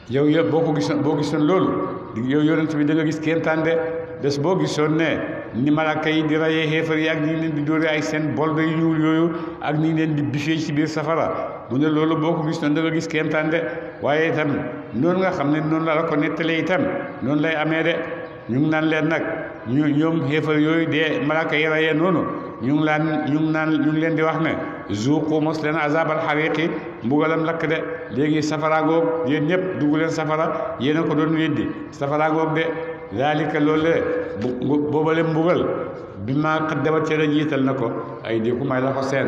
yow yëpp boo gisoon loolu yow yonent bi da nga gis kéemtaan de bés boo gisoon ne ni malaka yi di rayee xéefar yi ak ni leen di dóoree ay seen bolde yu ñuul yooyu ak ni leen di bifee ci biir safara mu ne loolu boo ko gisoon da nga gis kéemtaan de waaye itam noonu nga xam ne noonu la ko nettalee itam noonu lay amee de ñu ngi naan leen nag ñoom xéefar yooyu de malaka yi rayee noonu ñu ngi leen di wax ne zuuqu mos leen azabal xariqi mbugalam lakk de léegi safara goog yéen ñëpp dugg leen safara yéen a ko doon weddi safara goog de zalika loolu le boobale mbugal bi ma xaddamat ci la jiital na ko ay di ku may la ko seen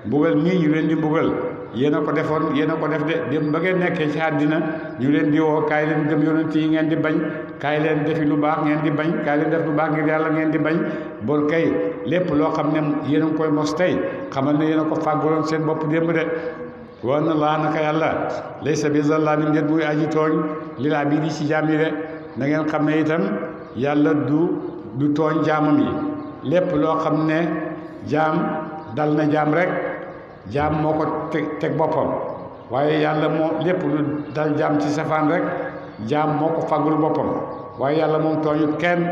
mbugal nii ñu leen di mbugal yéen a ko defoon yéen a ko def de dem ba ngeen nekkee ci àddina ñu leen di woo kaay leen gëm yonent yi ngeen di bañ kaay leen defi lu baax ngeen di bañ kaay leen def lu baax ngir yàlla ngeen di bañ bon kay lépp loo xam ne yéen a ngi koy mos tey xamal ne yéen a ko fàggaloon seen bopp démb de wa anna Allaaha naka yàlla laysa bi zallaamin déet muy aji tooñ lil abiidi ci jaam yi de na ngeen xam ne itam yàlla du tooñ jaamam yi lépp loo xam ne jaam dal na jaam rek jaam moo ko teg boppam waaye yàlla moo lépp lu dal jaam ci safaan rek jaam moo ko faggul boppam waaye yàlla moom tooñut kenn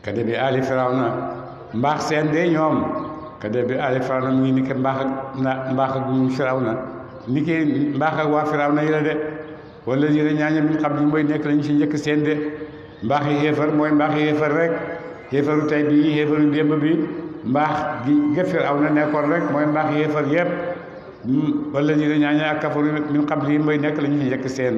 kade bi ali firawna mbaax seen de ñoom kade bi ali firawna mu ngi ni ke mbaax ak ñu firawna ni ke mbaax ak waa firawna yi la de wala yi ñaaña min xam ñu mooy nekk lañu ci njëkk seen de mbaax yi xéefar mooy mbaax yi xéefar rek xéefaru tey bii xéefaru démb bi mbaax gi nga firawna nekkoon rek mooy mbaax yi xéefar yépp wala yi ñaaña ak kafaru min xam li mooy nekk lañu ci njëkk seen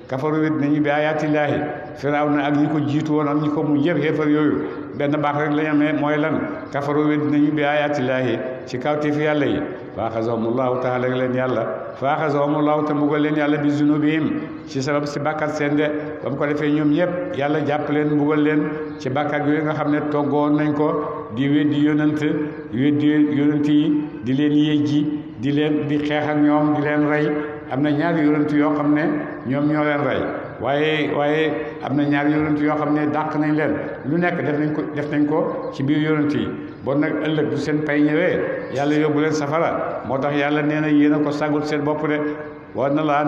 kafaru wet nañu bi ayaatillaahi firawna ak ñi ko jiitu woon ak ñi ko mu yëpp xéefar yooyu benn baax rek lañu amee mooy lan kafaru wet nañu bi ayaatillaahi ci kawteef yàlla yi fa axazahumullahu taala leen yàlla fa axazahumullahu te mbugal leen yàlla bi zunubihim ci sabab si bàkkat seen de ba mu ko defee ñoom ñëpp yàlla jàpp leen mbugal leen ci bàkkat yooyu nga xam ne toggoon nañ ko di weddi yonent yi di leen yéjji di xeex ak ñoom di leen rey am na ñaari yonent yoo xam ne ñoom ñoo leen rey waaye am na ñaari yonent yoo xam ne dàq nañ leen lu nekk def nañ ko ci biir yonent yi bon nag ëllëg du seen pay ñëwee yàlla yóbbu leen safara moo tax yàlla nee na yéen a ko sàggul seen bopp de wa inna Allaaha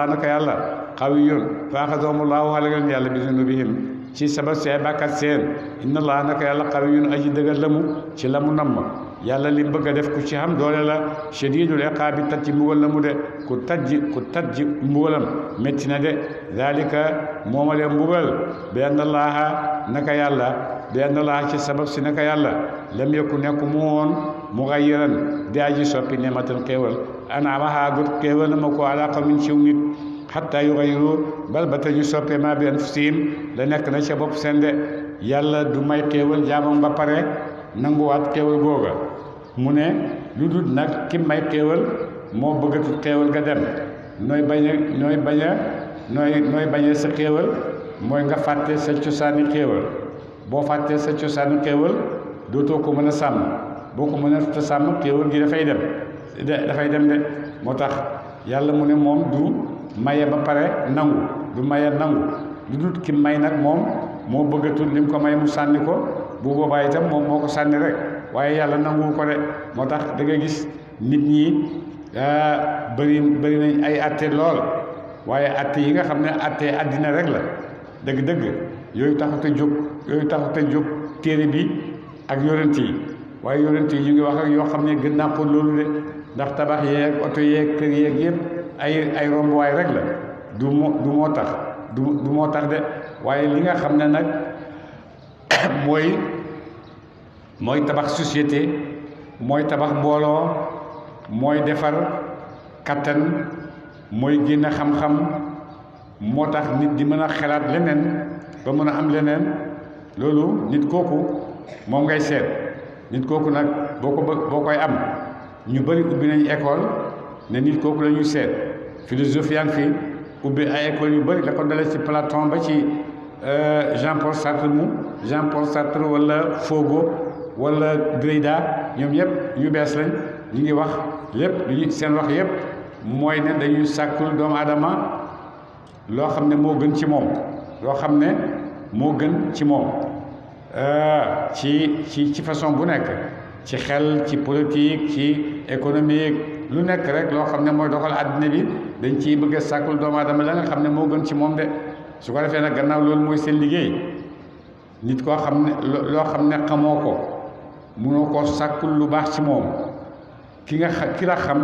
naka yàlla qawiyyun fa axazahumullaahu xale leen yàlla bi zunubihim ci sabab see bàkkat seen inna Allaaha naka yàlla qawiyyun aji dëggal la mu ci la mu namm yàlla li bëgg a def ku ci xam doole la shadiidul iqaabi tat ci mbugal la mu de ku tajji mbugalam métti na de zalika moomale mbugal bi anna Allaaha naka yàlla bi anna Allaaha ci sabab si naka yàlla lam yakku nekku mu woon mughayyiran di aji soppi nematan xéewal an'amahaa gut xéewal na ma ko alaa qawmin ciw nit hatta yughayyiru bal ba ñu soppee ma bi anfusihim la nekk na ca bopp seen de yàlla du may xéewal jaamam ba pare nanguwaat xéewal googa mu ne lu dul nag ki may xéewal moo bëggatut xéewal ga dem nooy bañe sa xéewal mooy nga fàtte sa cosaani xéewal boo fàttee sa cosaani xéewal dootoo ko mën a sàmm boo ko mën a sàmm xéewal gi dafay dem de moo tax yàlla mu ne moom du maye ba pare nangu du maye nangu lu dul ki may nag moom moo bëggatul li mu ko may mu sànni ko bu boobaa itam moom moo ko sànni rek waaye yàlla nanguwu ko de moo tax da nga gis nit ñi bëri nañ ay atte lool waaye atte yi nga xam ne atte àddina rek la dëgg-dëgg yooyu taxut a jóg téere bi ak yonent yi waaye yonent yi ñu ngi wax ak yoo xam ne gën naa ko loolu de ndax tabax yeeg oto yeeg kër yeeg yëpp ay rombuwaay rek la du moo tax de waaye li nga xam ne nag mooy tabax société mooy tabax mbooloo mooy defar kattan mooy génn xam-xam moo tax nit di mën a xalaat leneen ba mën a am leneen loolu nit kooku moom ngay seet nit kooku nag boo koy am ñu bëri ubbi nañu école ne nit kooku la ñuy seet philosophie yaa ngi fi ubbi ay école yu bëri la ko dalee ci Platon ba ci Jean Paul Sartre wala Fogo wala Derrida ñoom ñëpp ñu bees lañ ñu ngi wax lépp lu ñu seen wax yëpp mooy ne dañuy sàkkul doomu aadama loo xam ne moo gën ci moom loo xam ne moo gën ci moom ci façon bu nekk ci xel ci politique ci économique lu nekk rek loo xam ne mooy doxal àddina bi dañ ciy bëgg a sàkkul doomu aadama la nga xam ne moo gën ci moom de su ko defee nag gannaaw loolu mooy seen liggéey nit koo xam ne loo xam ne xamoo ko mënoo koo sàkkul lu baax ci moom ki la xam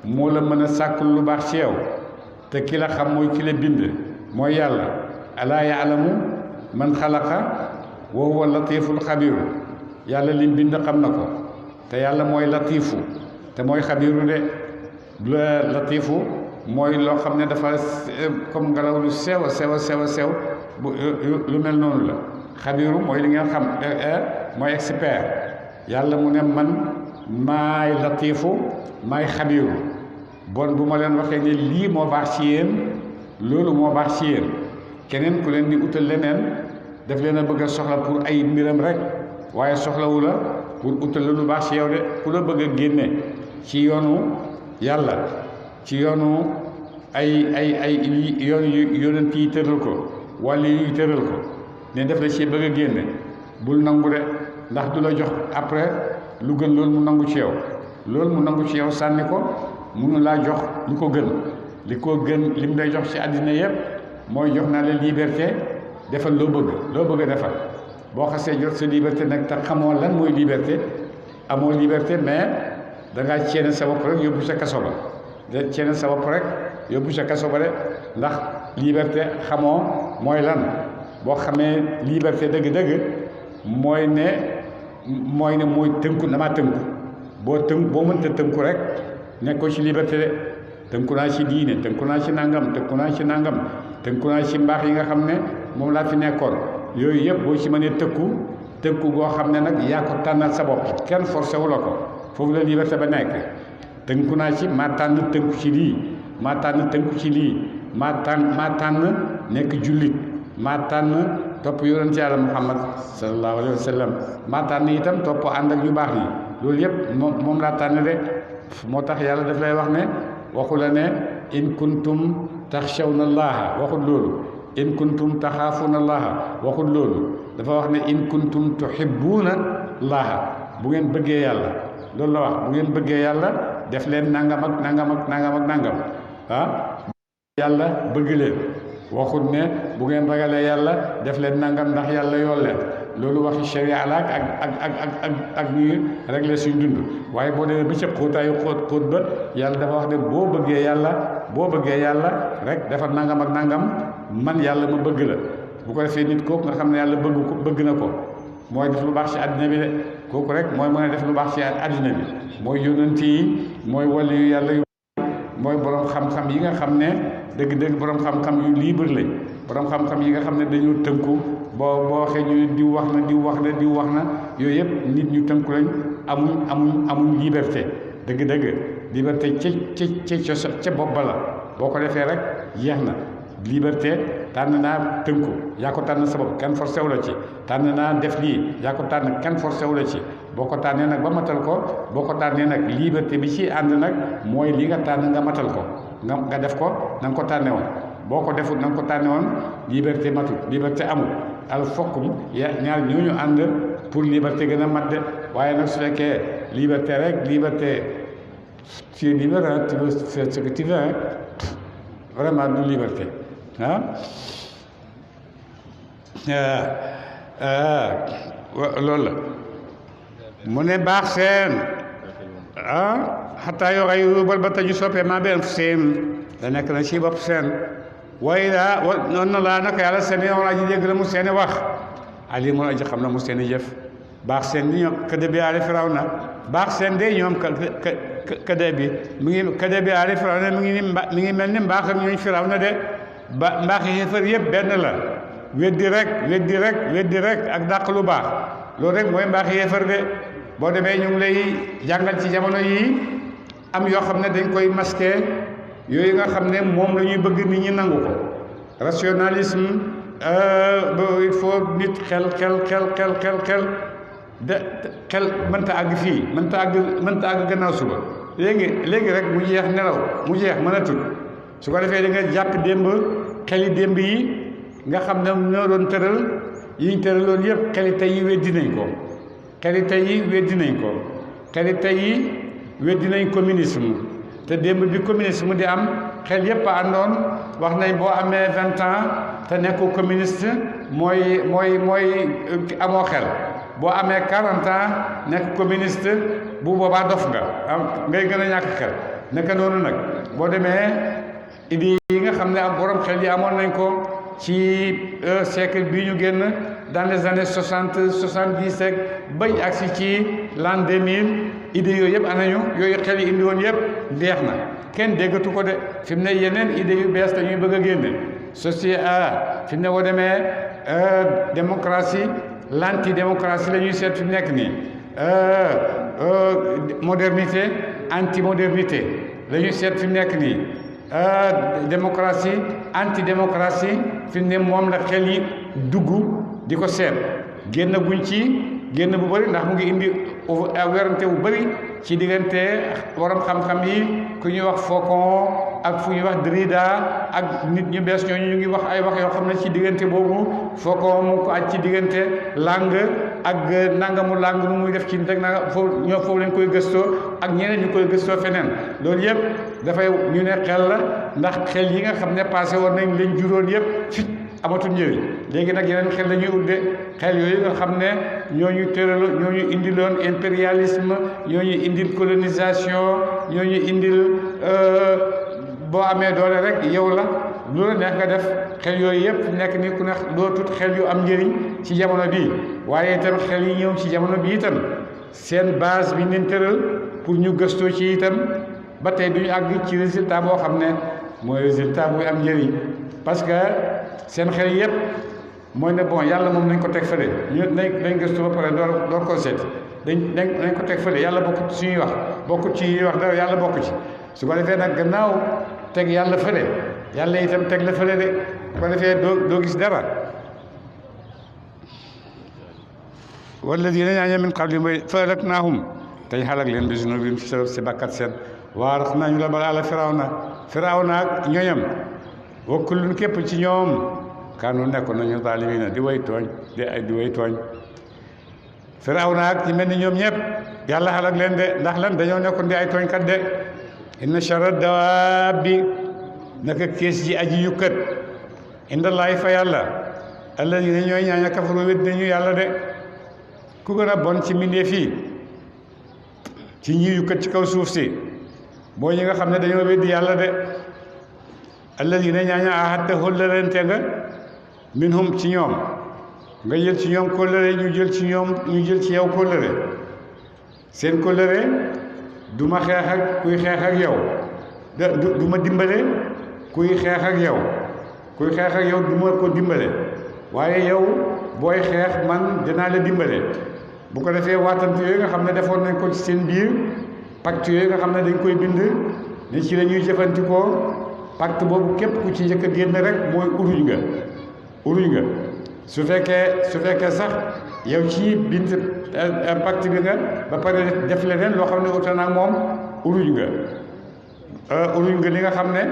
moo la mën a sàkkul lu baax ci yow te ki la xam mooy ki la bind mooy yàlla alaa yaalamu man xalaqa wa huwa latiful xabiru yàlla lim bind xam na ko te yàlla mooy latifu te mooy xabiru de latifu mooy loo xam ne dafa comme ngelaw lu sew a sew lu mel noonu la xabiru mooy li ngeen xam mooy expert yàlla mu ne man maay latifu maay xabiru bon bu ma leen waxee ne lii moo baax ci yéen loolu moo baax ci yéen keneen ku leen di utal leneen daf leen a bëgg a soxla pour ay mbiram rek waaye soxlawu la pour utal la lu baax ci yow de ku la bëgg a génne ci yoonu yàlla ci yoonu ay yoon yu yonent yi tëral ko wàll yi tëral ko ne def la ci bëgg a génne bul nangu de ndax du la jox après lu gën loolu mu nangu ci yow loolu mu nangu ci yow sànni ko mënu laa jox lu ko gën li ko gën lim lay jox ci àddina yëpp mooy jox naa la liberté defal loo bëgg a defal boo xasee jot sa liberté nag te xamoo lan mooy liberté amoo liberté mais da ngaa ceene sa bopp rek yóbbu sa kaso ba de ceene sa bopp rek yóbbu sa kaso ba de ndax liberté xamoo mooy lan boo xamee liberté dëgg-dëgg mooy mooy tënku damaa tënku boo mënta tënku rek nekkoo ci liberté de tënku naa ci diine tënku naa ci nangam tënku naa ci mbaax yi nga xam ne moom laa fi nekkoon yooyu yëpp boo ci mënee tënku goo xam ne nag yaa ko tànnal sa bopp kenn forcé wu la ko foofu la liberté ba nekk tënku naa ci maa tànn tënku ci lii maa tànn tënku ci lii maa tànn nekk jullit maa tànn topp yonent yàlla Muhammad sallallahu alayhi wa sallam maa tànn itam topp ànd ak ñu baax yi loolu yëpp moom laa tànn de moo tax yàlla daf lay wax ne waxu la ne in kuntum taxshawna allaha waxul loolu in kuntum taxaafuna allaha waxul loolu dafa wax ne in kuntum tuhibbuuna allaha bu ngeen bëggee yàlla loolu la wax bu ngeen bëggee yàlla def leen nangam ak nangam yàlla bëgg leen waxul ne bu ngeen ragalee yàlla def leen nangam ndax yàlla yool leen loolu waxi sharia la ak ñuy régler suñ dund waaye boo demee ba ca xóot ba yàlla dafa wax ne boo bëggee yàlla rek dafa nangam ak nangam man yàlla ma bëgg la bu ko defee nit kooku nga xam ne yàlla bëgg na ko mooy def lu baax ci àddina bi de kooku rek mooy mën a def lu baax ci àddina bi mooy yónnent yi mooy wali yu yàlla yu mooy borom xam-xam yi nga xam ne dëgg-dëgg borom xam-xam yu libre lañ borom xam-xam yi nga xam ne dañoo tënku boo waxee ñu diw wax na yooyu yëpp nit ñu tënku lañ amuñ liberté dëgg-dëgg liberté ca bopp ba la boo ko defee rek jeex na liberté tànn naa tënku yaa ko tànn sa bopp kenn forcé wu la ci tànn naa def lii yaa ko tànn kenn forcé wu la ci boo ko tànnee nag ba matal ko boo ko tànnee nag liberté bi ci ànd nag mooy li nga tànn nga matal ko nga def ko na nga ko tànne woon boo ko defut na nga ko tànne woon liberté matul liberté amul al fokkum ñaar ñooñu ànd pour liberté gën a mat de waaye nag su fekkee liberté rek liberté tu es libre tu veux faire ce que tu veux vraiment du liberté loolu la mu ne baax seen xataa yoo xay bal ba taju soppee maa benn seen da nekk na ci bopp seen waaye daa noonu na laa naka yàlla seen yoon aji dégg la mu seeni wax alimun aji xam na mu seeni jëf baax seen di ñoom ka de bi aale firaw na baax seen de ñoom kada bi mu ngi kada bi aali Firawna mi ngi mel ni mbaaxam ñooñ Firawna de ba mbaaxi xéefar yëpp benn la weddi rek ak dàq lu baax loolu rek mooy mbaaxi xéefar de boo demee ñu ngi lay jàngal ci jamono yii am yoo xam ne dañ koy masqué yooyu nga xam ne moom la ñuy bëgg nit ñi nangu ko rationalisme il faut nit xel mënta àgg fii mënta àgg gannaaw suba léegi rek mu jeex nelaw mu jeex mënatul su ko defee da nga jàpp démb xeli démb yi nga xam ne ñoo doon tëral yi ñu tëraloon yëpp xeli tey yi weddi nañ ko xeli tey yi weddi nañ communisme te démb bi communisme di am xel yëpp a àndoon wax nañ boo amee 20 ans te nekkoo communiste mooy amoo xel boo amee 40 ans nekk communiste bu boobaa dof nga ngay gën a ñàkk xel naka noonu nag boo demee idée yi nga xam ne am borom xel yi amoon nañ ko ci siècle bii ñu génn dans les années 60 70 ak bañ agsi ci l'an 2000 idées yooyu yëpp anañu yooyu xel yi indi woon yëpp deex na kenn déggatu ko de fi mu ne yeneen idées yu bees dañuy bëgg a génne société fi mu ne boo demee démocratie l'antidémocratie la ñuy seet fi mu nekk nii modernité antimodernité la ñuy seet fi mu nekk nii démocratie antidémocratie fi mu ne moom la xel yi dugg di ko seet génn bu bëri ndax mu ngi indi werante bu bëri ci diggante borom xam-xam yi ku ñuy wax Faucon ak fu ñuy wax Derrida ak nit ñu bees ñooñu ñu ngi wax ay wax yoo xam ne ci diggante boobu Faucon mu ko aj ci diggante langue ak nangamu langue nu muy def ci teg nanga foofu lañ koy gëstoo ak ñeneen ñu koy gëstoo feneen loolu yëpp dafay ñu ne xel la ndax xel yi nga xam ne passé woon nañ lañ juróon yëpp fit amatul njëriñ léegi nag yeneen xel la ñuy udde xel yooyu nga xam ne ñooñu tëraloon ñooñu indiloon impérialisme ñooñu indil colonisation ñooñu indil boo amee doole rek yow la lu la neex nga def xel yooyu yëpp nekk ni ku ne dootut xel yu am njëriñ ci jamono bii waaye itam xel yi ñëw ci jamono bi itam seen base bi ñu leen tëral pour ñu gëstoo ci itam ba tey duñu àgg ci résultat boo xam ne mooy résultat buy am njëriñ parce que seen xel yëpp mooy ne bon yàlla moom nañ ko teg fële ñu nañ gëstu ba pare door koo seet nañ ko teg fële yàlla bokkut ci suñuy wax bokkut ci wax dara yàlla bokku ci su ko defee nag gannaaw teg yàlla fële yàlla itam teg la fële de su ko defee doo gis dara walladina ñaaña min qablihim mooy fa ahlaknaahum tey xalak leen bi zunubihim ci sabab si bàkkat seen waar nañu la bala ala firawna ak ñoñam wa kullun képp ci ñoom kaanu nekkoon nañu zaalimiina di way tooñ firawna ak ñi mel ni ñoom ñëpp yàlla xalak leen de ndax lan dañoo nekkoon di ay tooñkat de inna charra dawaabi naka kees ji aji yukkat indallaahi fa yàlla alladina ñooy ñaaña kafaru wét nañu yàlla de ku gën a bon ci mbindéef fii ci ñi yukkat ci kaw suuf si boo ñi nga xam ne dañoo weddi yàlla de alladina ñaaña ahadta hóllërante nga minhum ci ñoom nga jël ci ñoom kóllëre ñu jël ci yow kóllëre seen kóllëre du ma xeex ak kuy xeex ak yow du ma dimbale kuy xeex ak yow du ma ko dimbale waaye yow booy xeex man dinaa la dimbale bu ko defee waatante yooyu nga xam ne defoon nañ ko ci seen biir pacte yooyu nga xam ne dañ koy bind ne ci la ñuy jëfandikoo pacte boobu képp ku ci njëkk a génn rek mooy uruñ nga su fekkee sax yow ci bind pacte bi nga ba pare def leneen loo xam ne uta naag moom uruñ nga li nga xam ne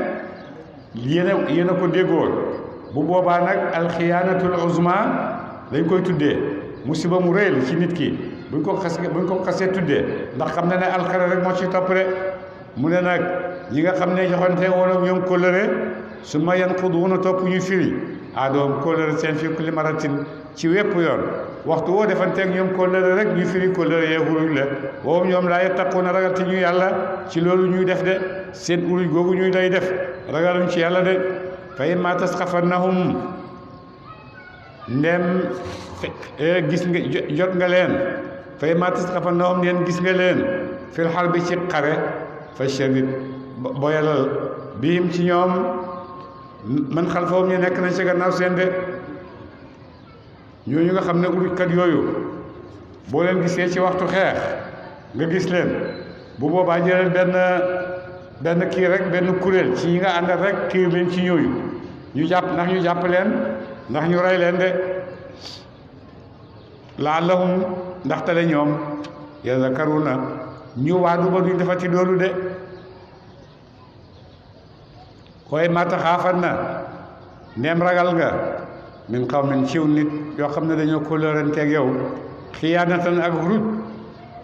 yéen a ko déggoon bu boobaa nag alxiyaanatul uzma lañ koy tuddee musiba mu rëy la ci nit ki buñ ko xasee tuddee ndax xam ne ne alxara rek moo ci topp rek mu ne nag ñi nga xam ne joxante woon ak ñoom kóllëre su ma yanquduuna topp ñu firi doom kóllëre seen fii kulli maratin ci wépp yoon waxtu woo defanteeg ñoom kóllëre rek ñu firi kóllëre yee uruñ la boobu ñoom laa yattaquuna ragal te ñu yàlla ci loolu ñuy def de seen uruñ googu ñuy lay def ragaluñ ci yàlla de fa immaa tasqafannahum ndem gis nga jot nga leen fa immaa tasqafannahum ndem gis nga leen fil harbi ci xare fa shadid boyalal biim ci ñoom man xalfahum ñu nekk nañ ci gannaaw seen de ñooñu nga xam ne urujkat yooyu boo leen gisee ci waxtu xeex nga gis leen bu boobaa jëlal benn kii rek benn kuréel ci ñi nga àndal rek kii leen ci ñooyu ñu jàpp ndax ñu jàpp leen ndax ñu rey leen de laallahum ndaxtale ñoom yazakkaruna ñu waadu ba duñ defati loolu de waaye mata xaafan na ndeem ragal nga min qawmin ciw nit yoo xam ne dañoo kóllëranteeg yow xiyaanatan ak ruj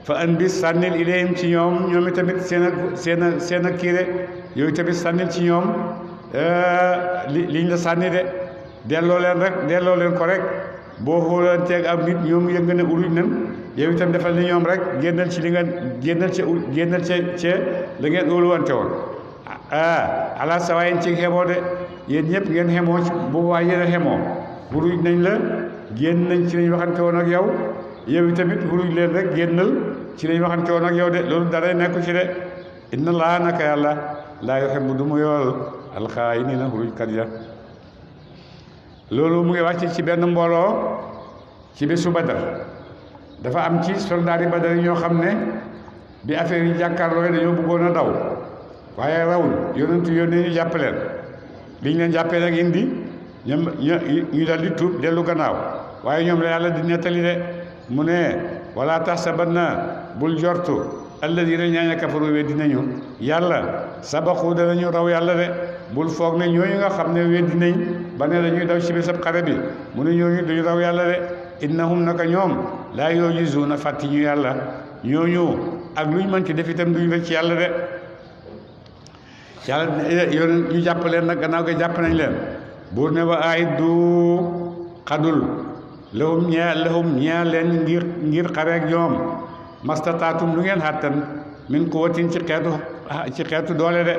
fa an bis sànnil ilayhim ci ñoom ñoom itamit seen a kiire yooyu tamit sànnil ci ñoom liñ la sànni de delloo leen ko rek boo xóolanteeg ak nit ñoom yëg nga ne uruj nan yow itam defal ni ñoom rek génnal ci li nga génnal ca la ngeen óoluwante woon ala sawayin ci xemoo de yéen ñëpp ngeen xemoo ci boobu waa yéen a xemoo uruj nañ la génn nañ ci lañ waxante woon ak yow yow tamit uruj leen rek génnal ci lañ waxante woon ak yow de loolu dara nekku ci de inna laa naka yàlla laa yuhibbu du mu yool alxaayiniina urujkat ya loolu mu ngi wàcc ci benn mbooloo ci bésu Badar dafa am ci soldaar yi Badar yi ñoo xam ne bi affaire yi jàkkaarloo dañoo bëggoon a daw waaye rawul yonentu yónnee ñu jàpp leen liñ leen jàppee nag indi ñoom ñu dal di tuub dellu gannaaw waaye ñoom la yàlla di nettali de mu ne wala tahsabanna bul jortu alladina ñaaña kafaru weddi nañu yàlla sabaxu danañu raw yàlla de bul foog ne ñooñu nga xam ne weddi nañ ba ne dañuy daw ci bésab xare bi mu ne ñooñu duñu raw yàlla de innahum naka ñoom laa yujizuuna fàtti ñu yàlla ñooñu ak luñ mën ci def itam duñu rëcc ci yàlla de yàlla yoon ñu jàpp leen nag gannaaw ga jàpp nañ leen buur ne wa aiddu xadul lahum ñea leen ngir xare ak ñoom mastataatum lu ngeen xàttan min quwwatin ci xeetu doole de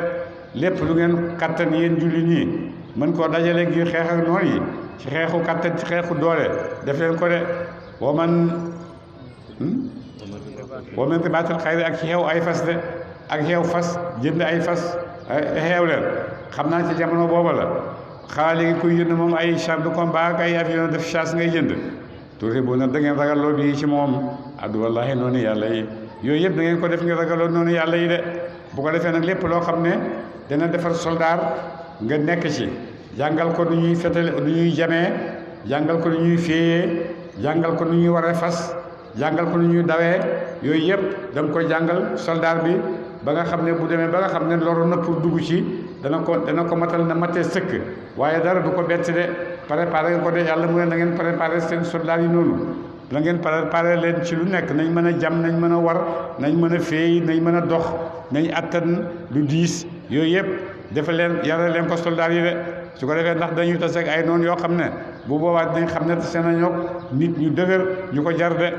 lépp lu ngeen kattan yéen julli ñi mën koo dajale ngir xeex ak noon yi ci xeexu kattan ci xeexu doole def leen ko de waman ribaatil xayri ak ci xeew ay fas de ak xeew fas jënd ay fas xeew leen xam naa ci jamono booba la xanaa léegi kuy jënd moom ay char de combat ak ay avion def chasse ngay jënd tuuti bu nag da ngeen ragaloo bii ci moom addu wallahi noonu yàlla yi yooyu yëpp da ngeen ko def ngir ragaloo noonu yàlla yi de bu ko defee nag lépp loo xam ne dana defar soldaar nga nekk ci jàngal ko nu ñuy fetale nu ñuy jamee jàngal ko nu ñuy féeyee jàngal ko nu ñuy waree fas jàngal ko nu ñuy dawee yooyu yëpp da nga koy jàngal soldaar bi ba nga xam ne bu demee ba nga xam ne loru na pour dugg ci dana ko matal na matee sëkk waaye dara du ko bett de préparé nga ko de yàlla mu ne na ngeen préparé seen soldat yi noonu la ngeen préparé leen ci lu nekk nañ mën a jam nañ mën a war nañ mën a féey nañ mën a dox nañ attan lu diis yooyu yëpp dafa leen yare leen ko soldat yi de su ko defee ndax dañuy taseeg ay noonu yoo xam ne bu boobaa dinañ xam ne tase nañoo nit ñu dëgër ñu ko jar de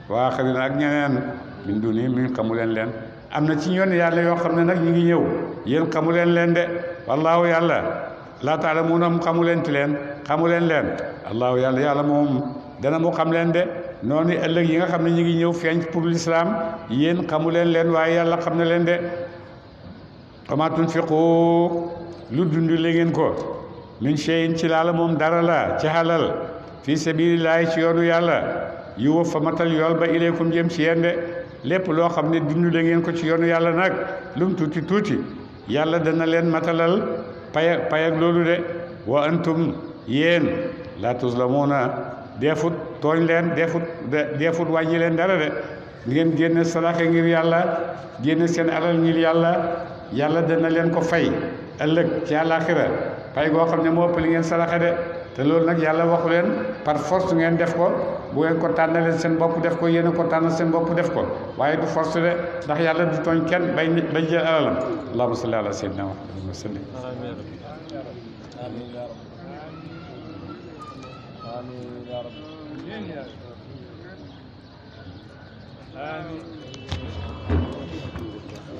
waa xëy na ak ñeneen min duni min xamu leen am na ci ñoon yàlla yoo xam ne nag ñu ngi ñëw yéen xamu leen de wallaahu yàlla laa taalamuuna xamu leen leen allaahu yàlla moom dana mu xam leen de noonu ëllëg yi nga xam ne ñu ngi ñëw feeñ pour l'islam yéen xamu leen waaye yàlla xam na leen de wa maa tunfiqu lu dund la ngeen ko min shay'in ci laala moom dara la ci halal fii sabilillahi ci yoonu yàlla yu fa matal yool ba ilaykum jëm ci yéen de lépp loo xam ne dund la ngeen ko ci yoonu yàlla nag lum tuuti yàlla dana leen matalal pay ak loolu de wa antum yéen la tuzlamuuna deefut tooñ leen deefut wàññi leen dara de ngeen génne sadaxe ngir yàlla génne seen alal ngir yàlla dana leen ko fay ëllëg ci àllaaxira pay goo xam ne moo ëpp li ngeen sadaxe de te loolu nag yàlla waxu leen par force ngeen def ko bu ngeen ko tànnaleen seen bopp def ko yéen a ko tànnal seen bopp def ko waaye du force de ndax yàlla du tooñ kenn bay jël alalam allahumma salli ala sayyidina muhammadin wa sallim آمين يا رب آمين